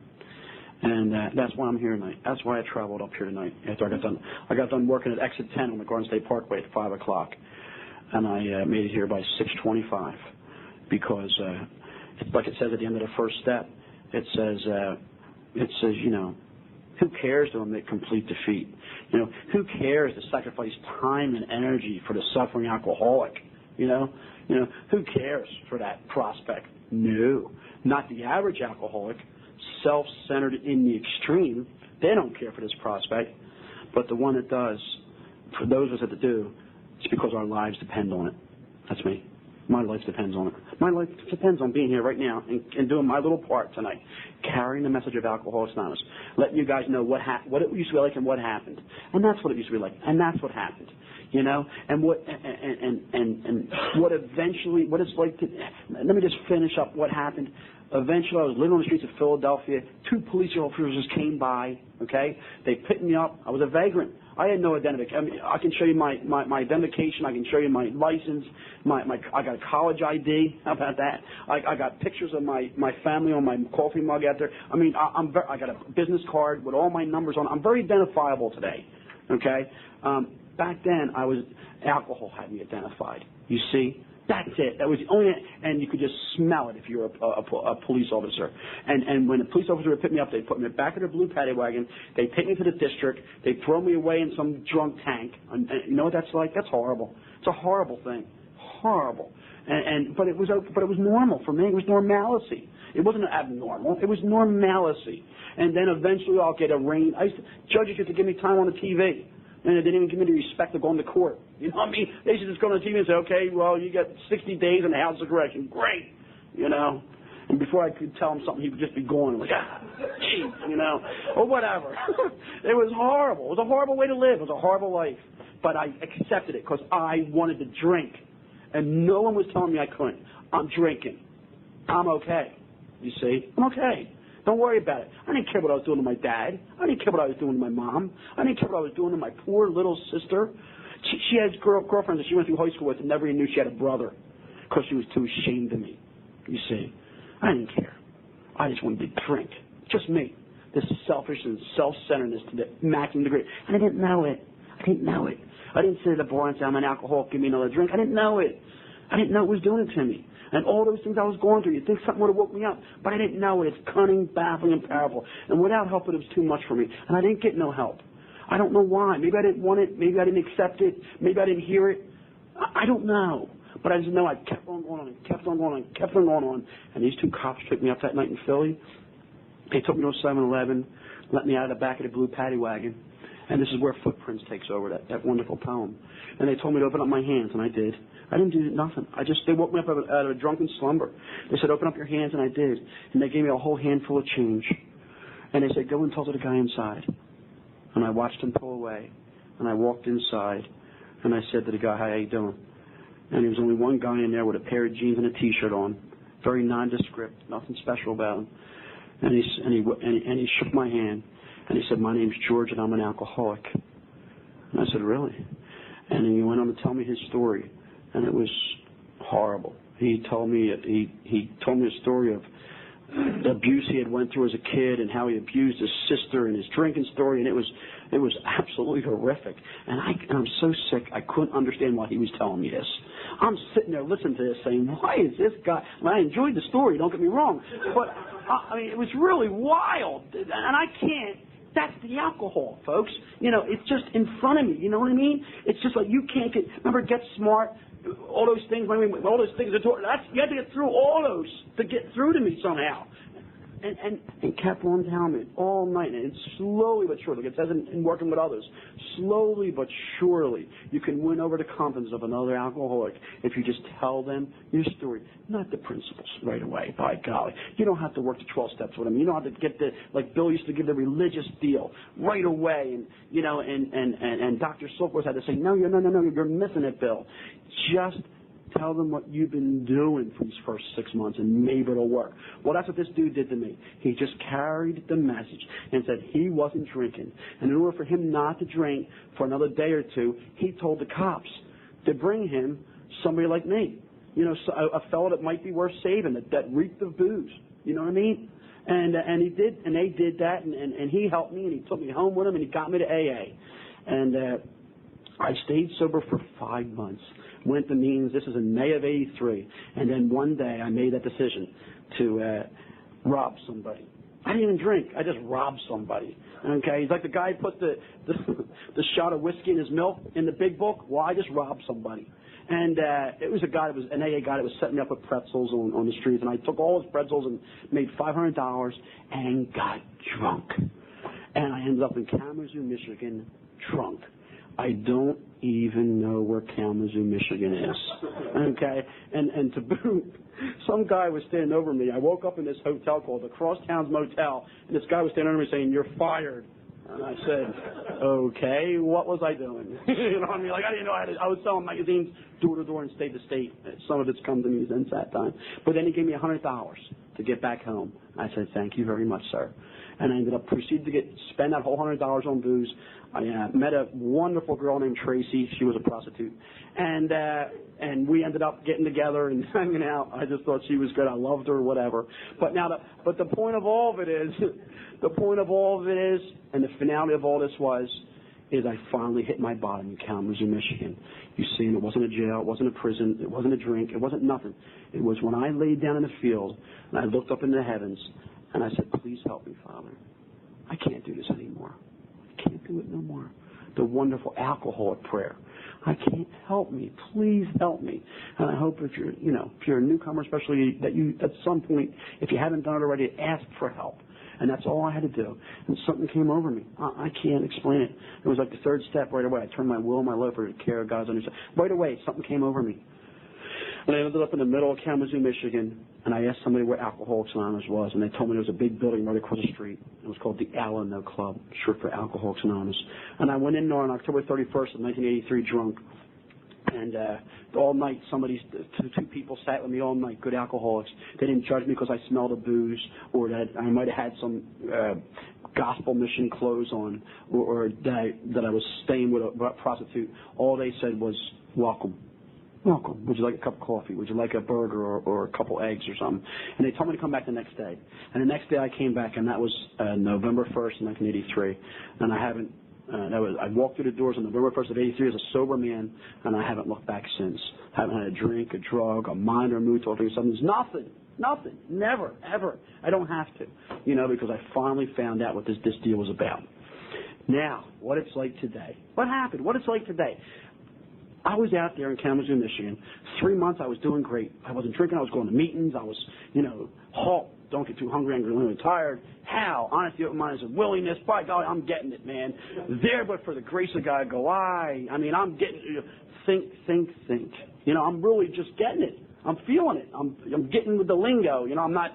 Speaker 2: And that's why I'm here tonight. That's why I traveled up here tonight after I got done working at exit 10 on the Garden State Parkway at 5 o'clock. And I made it here by 6:25 because, like it says at the end of the first step, it says, who cares to admit complete defeat? Who cares to sacrifice time and energy for the suffering alcoholic? Who cares for that prospect? No, not the average alcoholic. Self-centered in the extreme, they don't care for this prospect, but the one that does, for those of us that do, it's because our lives depend on it. That's me. My life depends on it. My life depends on being here right now and doing my little part tonight, carrying the message of Alcoholics Anonymous, letting you guys know what it used to be like and what happened, and that's what it used to be like, and that's what happened, and what eventually what it's like to. Let me just finish up what happened. Eventually, I was living on the streets of Philadelphia. 2 police officers came by, okay? They picked me up. I was a vagrant. I had no identification. I mean, I can show you my identification. I can show you my license. I got a college ID. How about that? I got pictures of my family on my coffee mug out there. I mean, I got a business card with all my numbers on. I'm very identifiable today, okay? Back then, alcohol had me identified. You see? That's it. That was the only, and you could just smell it if you were a police officer. And when the police officer would pick me up, they'd put me back in their blue paddy wagon. They'd take me to the district. They'd throw me away in some drunk tank. And you know what that's like? That's horrible. It's a horrible thing. Horrible. But it was normal for me. It was normalcy. It wasn't abnormal. It was normalcy. And then eventually I'll get arraigned. Judges used to give me time on the TV. And they didn't even give me the respect of going to court. You know what I mean? They should just go on the TV and say, okay, well, you got 60 days in the House of Correction. Great. And before I could tell him something, he would just be going like, geez, or whatever. It was horrible. It was a horrible way to live. It was a horrible life. But I accepted it because I wanted to drink. And no one was telling me I couldn't. I'm drinking. I'm okay. You see? I'm okay. Don't worry about it. I didn't care what I was doing to my dad. I didn't care what I was doing to my mom. I didn't care what I was doing to my poor little sister. She had girlfriends that she went through high school with and never even knew she had a brother because she was too ashamed of me. You see? I didn't care. I just wanted to drink. Just me. This selfishness and self-centeredness to the maximum degree. And I didn't know it. I didn't sit at the bar and say, I'm an alcoholic, give me another drink. I didn't know it. I didn't know it was doing it to me. And all those things I was going through, you'd think something would have woke me up. But I didn't know it. It's cunning, baffling, and powerful. And without help, it was too much for me. And I didn't get no help. I don't know why. Maybe I didn't want it. Maybe I didn't accept it. Maybe I didn't hear it. I don't know. But I just know I kept on going on and kept on going on and kept on going on. And these 2 cops picked me up that night in Philly. They took me to a 7-Eleven, let me out of the back of the blue paddy wagon. And this is where Footprints takes over, that wonderful poem. And they told me to open up my hands, and I did. I didn't do nothing. They woke me up out of a drunken slumber. They said, open up your hands, and I did. And they gave me a whole handful of change. And they said, go and talk to the guy inside. And I watched him pull away. And I walked inside, and I said to the guy, how you doing? And there was only one guy in there with a pair of jeans and a T-shirt on, very nondescript, nothing special about him. And he shook my hand, and he said, my name's George, and I'm an alcoholic. And I said, really? And then he went on to tell me his story, and it was horrible. He told me a story of the abuse he had went through as a kid and how he abused his sister and his drinking story, and it was absolutely horrific. And I'm so sick I couldn't understand why he was telling me this. I'm sitting there listening to this saying, why is this guy? I enjoyed the story, don't get me wrong, but it was really wild, and I can't. That's the alcohol, folks. It's just in front of me. You know what I mean? It's just like you can't get. Remember, Get Smart. All those things. All those things. You have to get through all those to get through to me somehow. and kept on telling me all night. And slowly but surely, like it says in working with others, slowly but surely, you can win over the confidence of another alcoholic if you just tell them your story, not the principles right away, by golly. You don't have to work the 12 steps with them. You don't have to get like Bill used to give the religious deal right away. And, and Dr. Silkworth had to say, no, you're missing it, Bill. Just tell them what you've been doing for these first 6 months, and maybe it'll work. Well, that's what this dude did to me. He just carried the message and said he wasn't drinking. And in order for him not to drink for another day or two, he told the cops to bring him somebody like me. A fellow that might be worth saving, that reeked of booze. You know what I mean? And he did, and they did that, and he helped me, and he took me home with him, and he got me to AA. And I stayed sober for 5 months. Went to meetings. This is in May of '83, and then one day I made that decision to rob somebody. I didn't even drink. I just robbed somebody. Okay, he's like the guy who put the shot of whiskey in his milk in the big book. Well, I just robbed somebody, and it was a guy that was an AA guy that was setting me up with pretzels on the streets, and I took all his pretzels and made $500 and got drunk, and I ended up in Kalamazoo, Michigan, drunk. I don't even know where Kalamazoo, Michigan is. Okay? And to boot, some guy was standing over me. I woke up in this hotel called the Crosstowns Motel, and this guy was standing over me saying, "You're fired." And I said, "Okay, what was I doing?" You know what I mean? Like, I didn't know I was selling magazines door to door and state to state. Some of it's come to me since that time. But then he gave me $100 to get back home. I said, "Thank you very much, sir." And I ended up proceeding to spend that whole $100 on booze. I met a wonderful girl named Tracy. She was a prostitute, and we ended up getting together and hanging out. I just thought she was good. I loved her, whatever. But the point of all of it is, and the finality of all this is I finally hit my bottom in Kalamazoo, Michigan. You see, and it wasn't a jail, it wasn't a prison, it wasn't a drink, it wasn't nothing. It was when I laid down in the field and I looked up in the heavens and I said, "Please help me, Father. I can't do this anymore. I can't do it no more." The wonderful alcoholic prayer. "I can't, help me. Please help me." And I hope if you're a newcomer, especially, that you at some point, if you haven't done it already, ask for help. And that's all I had to do. And something came over me. I can't explain it. It was like the third step right away. I turned my will and my life over to the care of God's understanding. Right away, something came over me. And I ended up in the middle of Kalamazoo, Michigan, and I asked somebody where Alcoholics Anonymous was, and they told me there was a big building right across the street. It was called the Alano Club, short for Alcoholics Anonymous. And I went in there on October 31st of 1983 drunk. And all night, two people sat with me all night, good alcoholics. They didn't judge me because I smelled of booze, or that I might have had some gospel mission clothes on, or that I was staying with a prostitute. All they said was, "Welcome. Welcome. Would you like a cup of coffee? Would you like a burger or a couple eggs or something?" And they told me to come back the next day. And the next day I came back, and that was November 1st, 1983. And I haven't. I walked through the doors on November 1st of '83 as a sober man, and I haven't looked back since. I haven't had a drink, a drug, a mind or mood talking something. Nothing. Never, ever. I don't have to, because I finally found out what this deal was about. Now, what it's like today. What happened? What it's like today. I was out there in Kalamazoo, Michigan. 3 months I was doing great. I wasn't drinking. I was going to meetings. I was, halt. Don't get too hungry, angry, lonely, tired. How? Honesty, open mind, and willingness. By God, I'm getting it, man. There, but for the grace of God, go I. mean, I'm getting think. I'm really just getting it. I'm feeling it. I'm getting with the lingo. I'm not,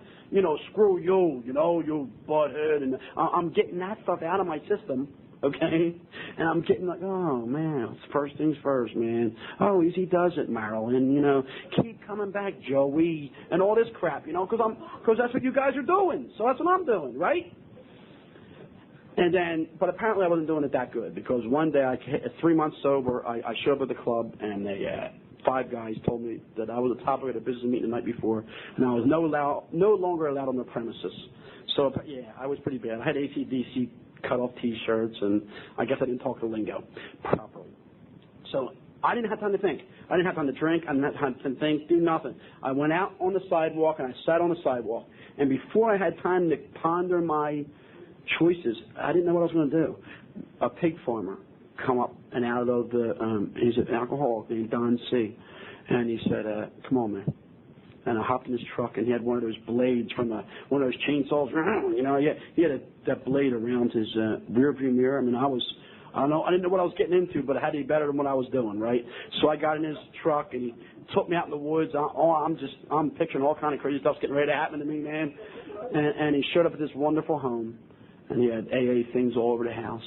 Speaker 2: screw you, you butthead. And I'm getting that stuff out of my system. Okay? And I'm getting like, oh, man, it's first things first, man. Oh, easy does it, Marilyn. Keep coming back, Joey, and all this crap, because that's what you guys are doing. So that's what I'm doing, right? And then, but apparently I wasn't doing it that good, because one day, 3 months sober, I showed up at the club, and they, 5 guys told me that I was the topic of the business meeting the night before, and I was no longer allowed on the premises. So, yeah, I was pretty bad. I had AC/DC cut-off T-shirts, and I guess I didn't talk the lingo properly. So I didn't have time to think. I didn't have time to drink. I didn't have time to think, do nothing. I went out on the sidewalk, and I sat on the sidewalk. And before I had time to ponder my choices, I didn't know what I was going to do. A pig farmer come up and out of he's an alcoholic named Don C. And he said, come on, man. and I hopped in his truck, and he had one of those blades from one of those chainsaws. He had that blade around his rear view mirror. I mean, I didn't know what I was getting into, but it had to be better than what I was doing, right? So I got in his truck, and he took me out in the woods. I'm picturing all kind of crazy stuff's getting ready to happen to me, man. And he showed up at this wonderful home, and he had AA things all over the house.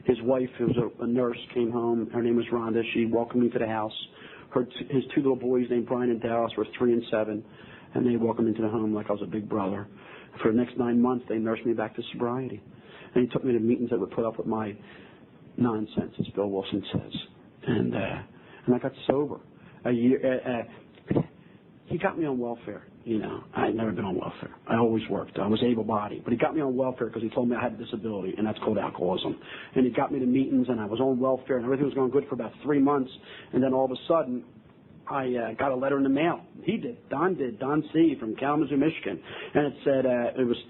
Speaker 2: His wife, who was a nurse, came home. Her name was Rhonda. She welcomed me to the house. His two little boys named Brian and Dallas were 3 and 7, and they welcomed me into the home like I was a big brother. For the next 9 months, they nursed me back to sobriety. And he took me to meetings that would put up with my nonsense, as Bill Wilson says. And I got sober. He got me on welfare. I had never been on welfare. I always worked. I was able-bodied. But he got me on welfare because he told me I had a disability, and that's called alcoholism. And he got me to meetings, and I was on welfare, and everything was going good for about 3 months. And then all of a sudden, I got a letter in the mail. He did. Don C. from Kalamazoo, Michigan. And it said, it was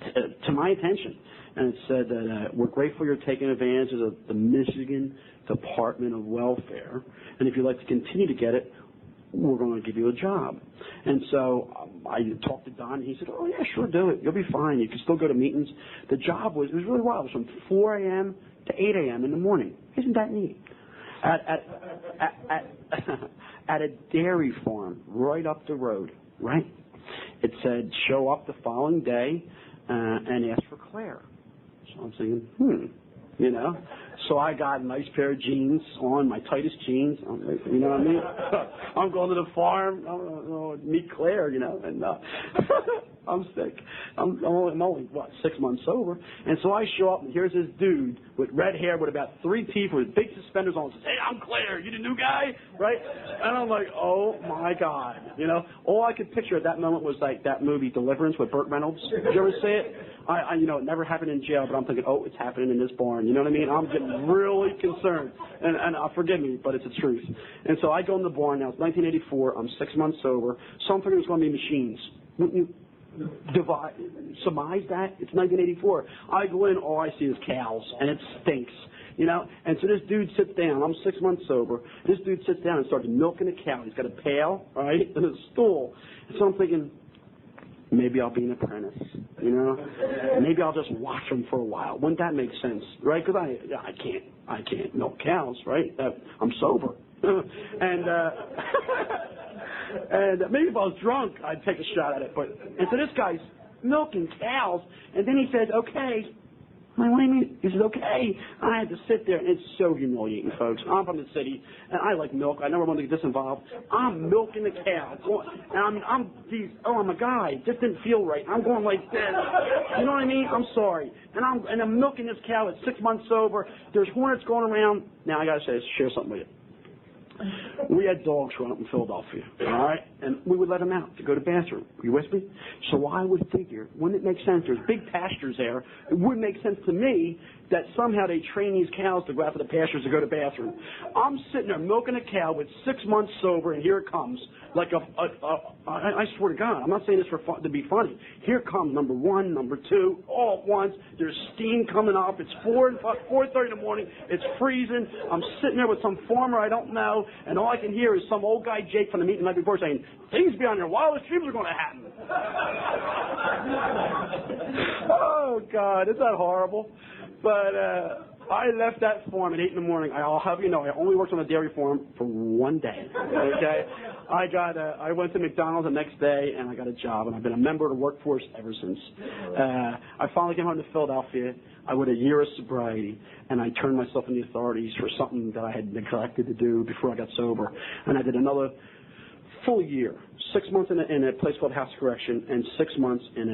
Speaker 2: to my attention. And it said that we're grateful you're taking advantage of the Michigan Department of Welfare. And if you'd like to continue to get it, we're going to give you a job. And so I talked to Don, and he said, oh, yeah, sure, do it. You'll be fine. You can still go to meetings. The job was really wild. It was from 4 a.m. to 8 a.m. in the morning. Isn't that neat? At a dairy farm right up the road, right? It said, show up the following day and ask for Claire. So I'm thinking, So I got a nice pair of jeans on, my tightest jeans. You know what I mean? I'm going to the farm. I'm going to meet Claire, and I'm sick. I'm only, 6 months sober. And so I show up, and here's this dude with red hair with about 3 teeth with big suspenders on. Says, hey, I'm Claire. You the new guy? Right? And I'm like, oh, my God. All I could picture at that moment was like that movie Deliverance with Burt Reynolds. Did you ever see it? It never happened in jail, but I'm thinking, oh, it's happening in this barn. You know what I mean? I'm getting really concerned. And forgive me, but it's the truth. And so I go in the barn now. It's 1984. I'm 6 months sober. So I'm thinking it's going to be machines. Wouldn't you surmise that? It's 1984. I go in, all I see is cows, and it stinks. And so this dude sits down. I'm 6 months sober. This dude sits down and starts milking a cow. He's got a pail, right, and a stool. And so I'm thinking, maybe I'll be an apprentice, Maybe I'll just watch them for a while. Wouldn't that make sense, right? Because I can't milk cows, right? I'm sober. And maybe if I was drunk, I'd take a shot at it. And so this guy's milking cows, and then he says, okay. I'm like, what do you mean? He says, okay. I had to sit there, and it's so humiliating, folks. I'm from the city, and I like milk. I never want to get this involved. I'm milking the cow. And I'm a guy. It just didn't feel right. I'm going like this. You know what I mean? I'm sorry. And I'm milking this cow at 6 months sober. There's hornets going around. Now, I got to share something with you. We had dogs growing up in Philadelphia, all right? And we would let them out to go to the bathroom. Are you with me? So I would figure, wouldn't it make sense? There's big pastures there. It would make sense to me that somehow they train these cows to go out to the pastures to go to the bathroom. I'm sitting there milking a cow with 6 months sober, and here it comes. Like I swear to God, I'm not saying this to be funny. Here comes number 1, number 2, all at once. There's steam coming up. It's 4:30 in the morning. It's freezing. I'm sitting there with some farmer I don't know, and all I can hear is some old guy, Jake, from the meeting the night before saying, things beyond your wildest dreams are going to happen. Oh, God, isn't that horrible? But I left that farm at 8 in the morning. I'll have you know, I only worked on a dairy farm for 1 day. Okay, I went to McDonald's the next day, and I got a job, and I've been a member of the workforce ever since. I finally came home to Philadelphia. I went a year of sobriety, and I turned myself in the authorities for something that I had neglected to do before I got sober, and I did another full year, 6 months in a place called House Correction, and 6 months in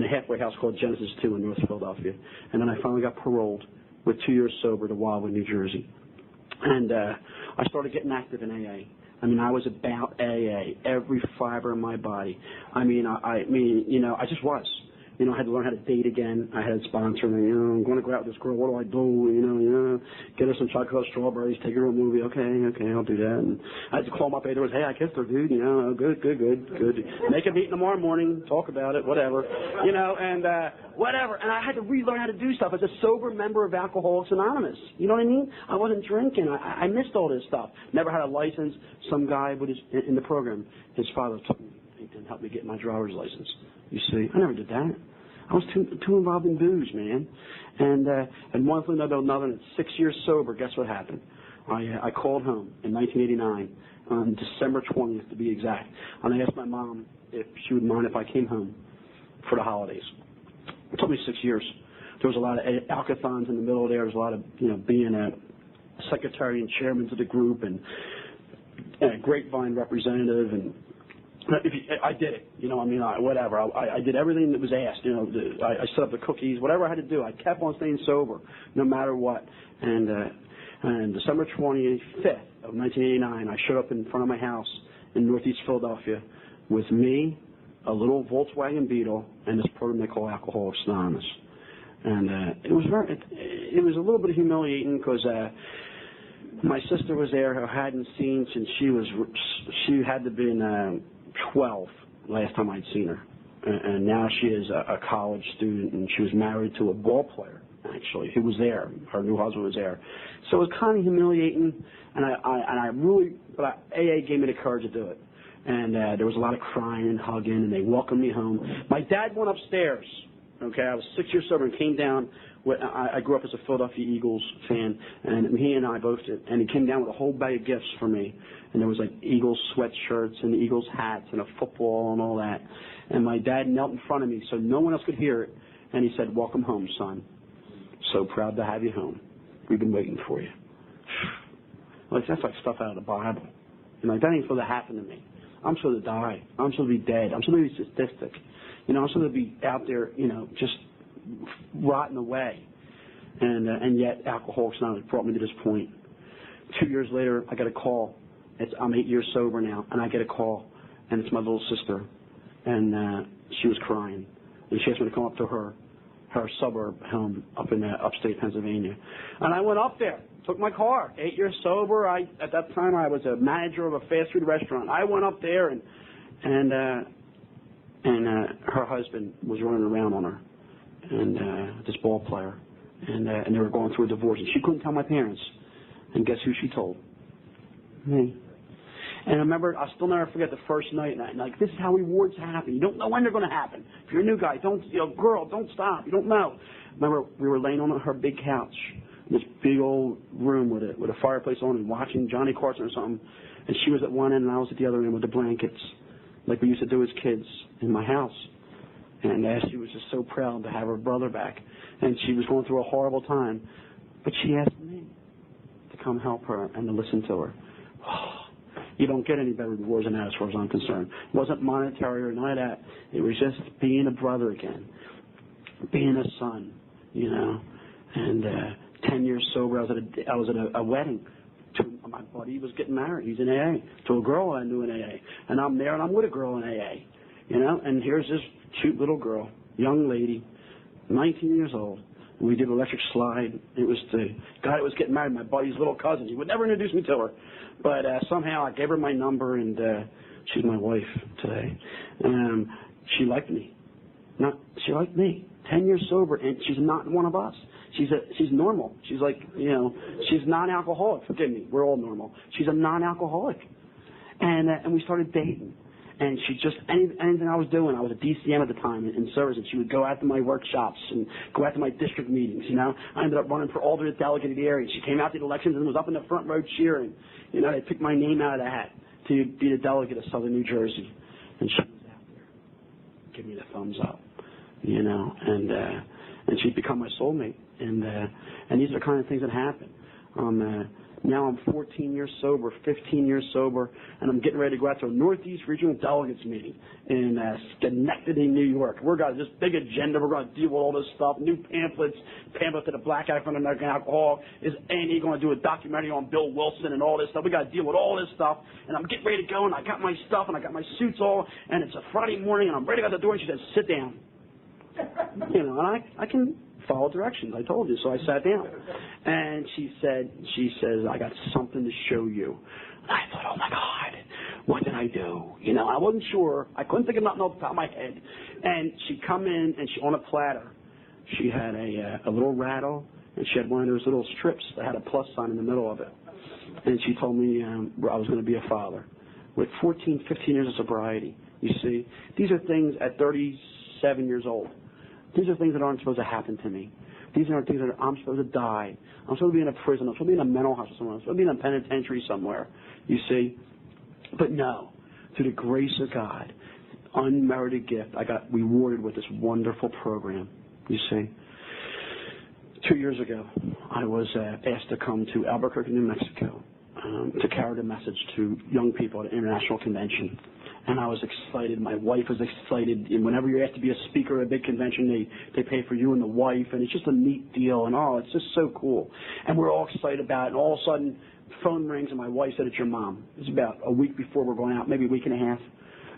Speaker 2: a halfway house called Genesis 2 in North Philadelphia. And then I finally got paroled with 2 years sober to Wildwood, New Jersey. And I started getting active in AA. I mean, I was about AA, every fiber in my body. I just was. You know, I had to learn how to date again. I had a sponsor me. I'm going to go out with this girl. What do I do? Get her some chocolate strawberries, take her to a movie. Okay, I'll do that. And I had to call my afterwards. Hey, I kissed her, dude. Good. Make a meeting tomorrow morning. Talk about it. Whatever. And whatever. And I had to relearn how to do stuff as a sober member of Alcoholics Anonymous. You know what I mean? I wasn't drinking. I missed all this stuff. Never had a license. Some guy in the program, his father took me. and helped me get my driver's license. You see, I never did that. I was too involved in booze, man. And one thing led to another, and at 6 years sober, guess what happened? I called home in 1989, on December 20th to be exact, and I asked my mom if she would mind if I came home for the holidays. It took me 6 years. There was a lot of alcothons in the middle there. There was a lot of, being a secretary and chairman to the group and a grapevine representative, and I did it. Whatever. I did everything that was asked. I set up the cookies, whatever I had to do. I kept on staying sober no matter what. And December 25th of 1989, I showed up in front of my house in Northeast Philadelphia with me, a little Volkswagen Beetle, and this program they call Alcoholics Anonymous. And it was a little bit humiliating because my sister was there who I hadn't seen since she had to be in 12 last time I'd seen her, and now she is a college student, and she was married to a ball player. Actually, who was there. Her new husband was there. So it was kind of humiliating, and but AA gave me the courage to do it. And there was a lot of crying and hugging, and they welcomed me home. My dad went upstairs. Okay, I was 6 years sober and came down. I grew up as a Philadelphia Eagles fan, and he and I both did. And he came down with a whole bag of gifts for me. And there was like Eagles sweatshirts and Eagles hats and a football and all that. And my dad knelt in front of me so no one else could hear it. And he said, "Welcome home, son. So proud to have you home. We've been waiting for you." Like, that's like stuff out of the Bible. That ain't supposed to happen to me. I'm supposed to die. I'm supposed to be dead. I'm supposed to be statistic. I'm supposed to be out there, just rotting away. And yet Alcoholics Anonymous brought me to this point. 2 years later, I get a call. I'm 8 years sober now, and I get a call, and it's my little sister. And she was crying. And she asked me to come up to her suburb home up in upstate Pennsylvania. And I went up there, took my car, 8 years sober. At that time, I was a manager of a fast food restaurant. I went up there, and her husband was running around on her, and this ball player, and they were going through a divorce, and she couldn't tell my parents. And guess who she told? Me. And I remember, I'll still never forget the first night, and this is how rewards happen. You don't know when they're going to happen. If you're a new guy, girl, don't stop. You don't know. Remember, we were laying on her big couch, in this big old room with a fireplace on, and watching Johnny Carson or something, and she was at one end, and I was at the other end with the blankets, like we used to do as kids in my house. And she was just so proud to have her brother back, and she was going through a horrible time, but she asked me to come help her and to listen to her. You don't get any better rewards than that as far as I'm concerned. It wasn't monetary or none of that. It was just being a brother again, being a son, And 10 years sober, I was at a wedding. My buddy was getting married. He's in AA. To a girl I knew in AA. And I'm there, and I'm with a girl in AA. And here's this cute little girl, young lady, 19 years old. We did electric slide. It was the guy that was getting married, my buddy's little cousin. He would never introduce me to her. But somehow I gave her my number, and she's my wife today. She liked me. She liked me. 10 years sober, and she's not one of us. She's normal. She's like, she's non-alcoholic. Forgive me, we're all normal. She's a non-alcoholic. And we started dating. And she just, anything I was doing, I was a DCM at the time in service, and she would go out to my workshops and go out to my district meetings, I ended up running for alternate delegate of the area. She came out to the elections and was up in the front row cheering. They picked my name out of the hat to be the delegate of Southern New Jersey. And she was out there, giving me the thumbs up, and she'd become my soulmate. And these are the kind of things that happen. Now I'm 14 years sober, 15 years sober, and I'm getting ready to go out to a Northeast Regional Delegates meeting in Schenectady, New York. We've got this big agenda. We're going to deal with all this stuff, new pamphlet to the Black Act for American Alcohol. Is A&E going to do a documentary on Bill Wilson and all this stuff? We got to deal with all this stuff, and I'm getting ready to go, and I got my stuff, and I got my suits all, and it's a Friday morning, and I'm ready to go out the door, and she says, "Sit down." And I can follow directions. I told you, so I sat down. And she says, "I got something to show you." And I thought, oh my God, what did I do? I wasn't sure. I couldn't think of nothing off the top of my head. And she come in, and on a platter, she had a little rattle, and she had one of those little strips that had a plus sign in the middle of it. And she told me I was going to be a father. With 14, 15 years of sobriety, You see, these are things at 37 years old. These are things that aren't supposed to happen to me. These aren't things that I'm supposed to die. I'm supposed to be in a prison. I'm supposed to be in a mental hospital somewhere. I'm supposed to be in a penitentiary somewhere. You see? But no, through the grace of God, unmerited gift, I got rewarded with this wonderful program. You see? 2 years ago, I was asked to come to Albuquerque, New Mexico, to carry the message to young people at an international convention. And I was excited. My wife was excited. And whenever you're asked to be a speaker at a big convention, they pay for you and the wife, and it's just a neat deal. And it's just so cool. And we're all excited about it. And all of a sudden, the phone rings, and my wife said, "It's your mom." It's about a week before we're going out, maybe a week and a half.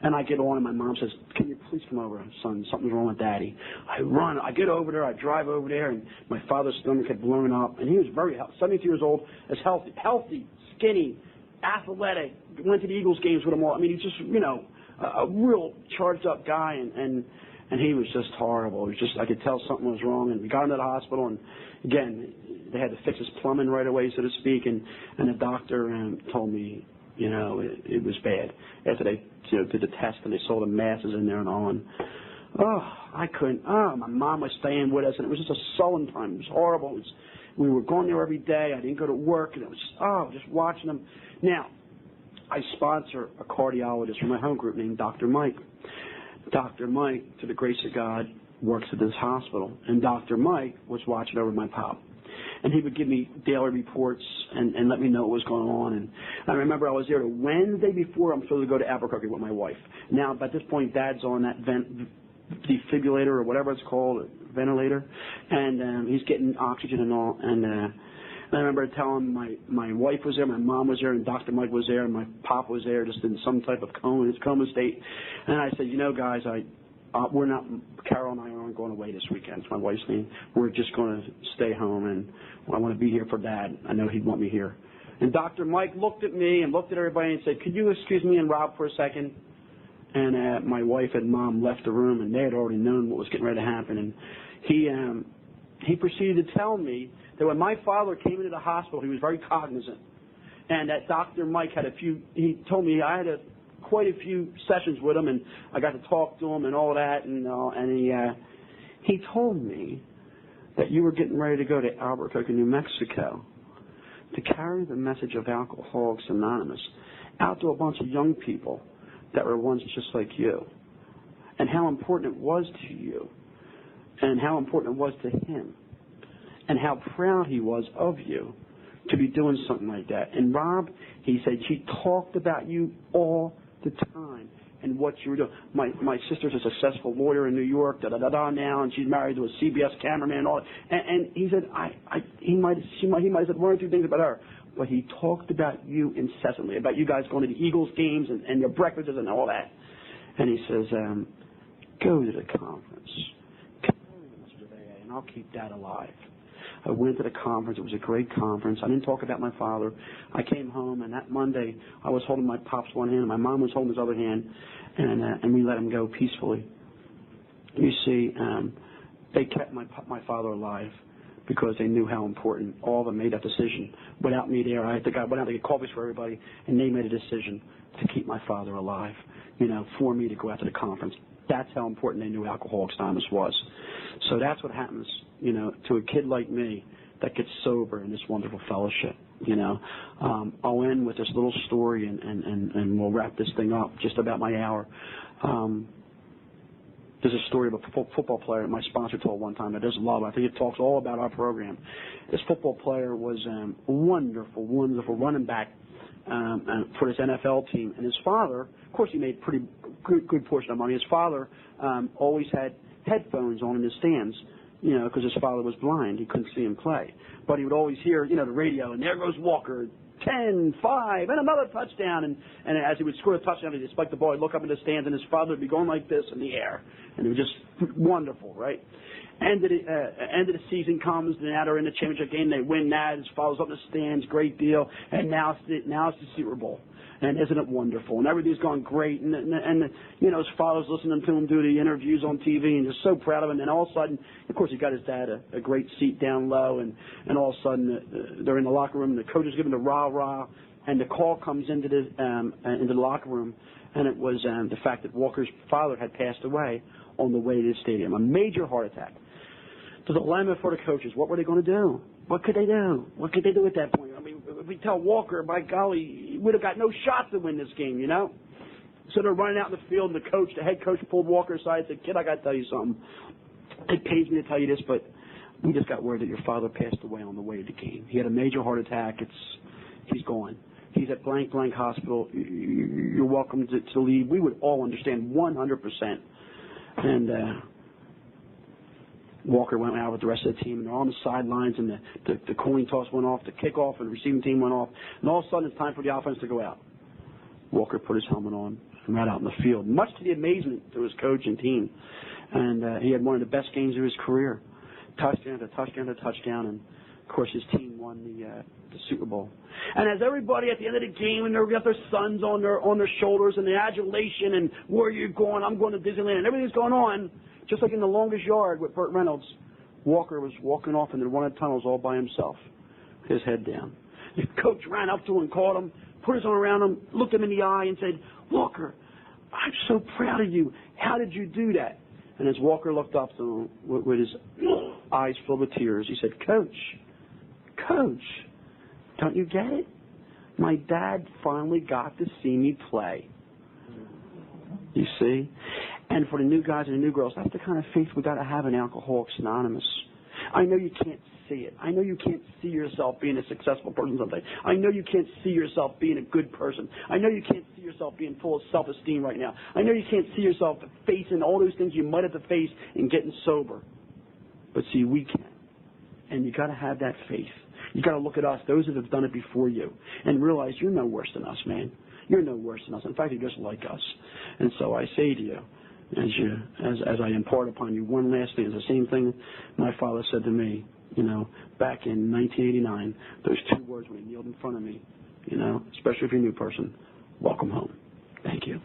Speaker 2: And I get on, and my mom says, "Can you please come over, son? Something's wrong with Daddy." I run. I get over there. I drive over there, and my father's stomach had blown up, and he was very healthy, 72 years old, as healthy, skinny, athletic. Went to the Eagles games with them all. I mean, he's just, a real charged up guy, and he was just horrible. It was just, I could tell something was wrong, and we got him to the hospital, and again, they had to fix his plumbing right away, so to speak, and the doctor told me, it was bad. After they did the test and they saw the masses in there and all, and I couldn't. My mom was staying with us, and it was just a sullen time. It was horrible. We were going there every day. I didn't go to work, and it was just watching them. Now, I sponsor a cardiologist from my home group named Dr. Mike. Dr. Mike, to the grace of God, works at this hospital, and Dr. Mike was watching over my pop. And he would give me daily reports and let me know what was going on. And I remember I was there the Wednesday before I'm supposed to go to Albuquerque with my wife. Now, by this point, Dad's on that defibrillator or whatever it's called, ventilator, and he's getting oxygen and all. And I remember telling my wife was there, my mom was there, and Dr. Mike was there, and my pop was there, just in some type of coma state. And I said, guys, we're not, Carol and I aren't going away this weekend. It's my wife's name. We're just going to stay home, and I want to be here for Dad. I know he'd want me here. And Dr. Mike looked at me and looked at everybody and said, "Could you excuse me and Rob for a second?" And my wife and Mom left the room, and they had already known what was getting ready to happen. And he proceeded to tell me that when my father came into the hospital, he was very cognizant, and that Dr. Mike had he told me I had quite a few sessions with him, and I got to talk to him and all that, and he told me that you were getting ready to go to Albuquerque, New Mexico, to carry the message of Alcoholics Anonymous out to a bunch of young people that were once just like you, and how important it was to you, and how important it was to him, and how proud he was of you to be doing something like that. And Rob, he said, she talked about you all the time and what you were doing. My sister's a successful lawyer in New York, now, and she's married to a CBS cameraman and all that. And he said, he might have said one or two things about her, but he talked about you incessantly, about you guys going to the Eagles games and your breakfasts and all that. And he says, go to the conference, carry the message of AA, and I'll keep that alive. I went to the conference. It was a great conference. I didn't talk about my father. I came home, and that Monday, I was holding my pop's one hand, and my mom was holding his other hand, and we let him go peacefully. You see, they kept my father alive because they knew how important. All of them made that decision. Without me there, I went out to get coffees for everybody, and they made a decision to keep my father alive, for me to go out to the conference. That's how important they knew Alcoholics Anonymous was. So that's what happens, to a kid like me that gets sober in this wonderful fellowship. I'll end with this little story, and we'll wrap this thing up. Just about my hour. There's a story of a football player that my sponsor told one time. I just love it. I think it talks all about our program. This football player was a wonderful running back for his NFL team. And his father, of course, he made pretty good portion of money. His father always had headphones on in the stands, because his father was blind. He couldn't see him play. But he would always hear, the radio, and there goes Walker, 10, 5, and another touchdown. And as he would score a touchdown, he'd spike the ball, he'd look up in the stands, and his father would be going like this in the air. And it was just wonderful, right? End of the season comes, and now they're in the championship game. They win that. His father's up in the stands, great deal. And now it's the Super Bowl. And isn't it wonderful? And everything's going great. And his father's listening to him do the interviews on TV and just so proud of him. And all of a sudden, of course, he got his dad a great seat down low. And all of a sudden, they're in the locker room, and the coach is giving the rah-rah. and the call comes into the locker room, and it was the fact that Walker's father had passed away on the way to the stadium, a major heart attack. The dilemma for the coaches, what were they going to do? What could they do? What could they do at that point? I mean, if we tell Walker, by golly, he would have got no shot to win this game, you know? So they're running out in the field, and the head coach pulled Walker aside and said, "Kid, I got to tell you something. It pays me to tell you this, but we just got word that your father passed away on the way to the game. He had a major heart attack. He's gone. He's at blank hospital. You're welcome to leave." We would all understand 100%. And Walker went out with the rest of the team, and they're on the sidelines, and the coin toss went off, the kickoff and the receiving team went off, and all of a sudden it's time for the offense to go out. Walker put his helmet on and ran out in the field, much to the amazement of his coach and team. And he had one of the best games of his career. Touchdown to touchdown to touchdown, and of course his team won the Super Bowl. And as everybody at the end of the game, and they've got their sons on their shoulders, and the adulation, and where are you going? I'm going to Disneyland, and everything's going on, just like in The Longest Yard with Burt Reynolds. Walker was walking off into one of the tunnels all by himself, his head down. The coach ran up to him and caught him, put his arm around him, looked him in the eye, and said, "Walker, I'm so proud of you. How did you do that?" And as Walker looked up to him with his eyes filled with tears, he said, Coach, don't you get it? My dad finally got to see me play." You see? And for the new guys and the new girls, that's the kind of faith we got to have in Alcoholics Anonymous. I know you can't see it. I know you can't see yourself being a successful person someday. I know you can't see yourself being a good person. I know you can't see yourself being full of self-esteem right now. I know you can't see yourself facing all those things you might have to face in getting sober. But see, we can. And you got to have that faith. You got to look at us, those that have done it before you, and realize you're no worse than us, man. You're no worse than us. In fact, you're just like us. And so I say to you, as I impart upon you, one last thing is the same thing my father said to me, back in 1989. Those two words when he kneeled in front of me, especially if you're a new person, welcome home. Thank you.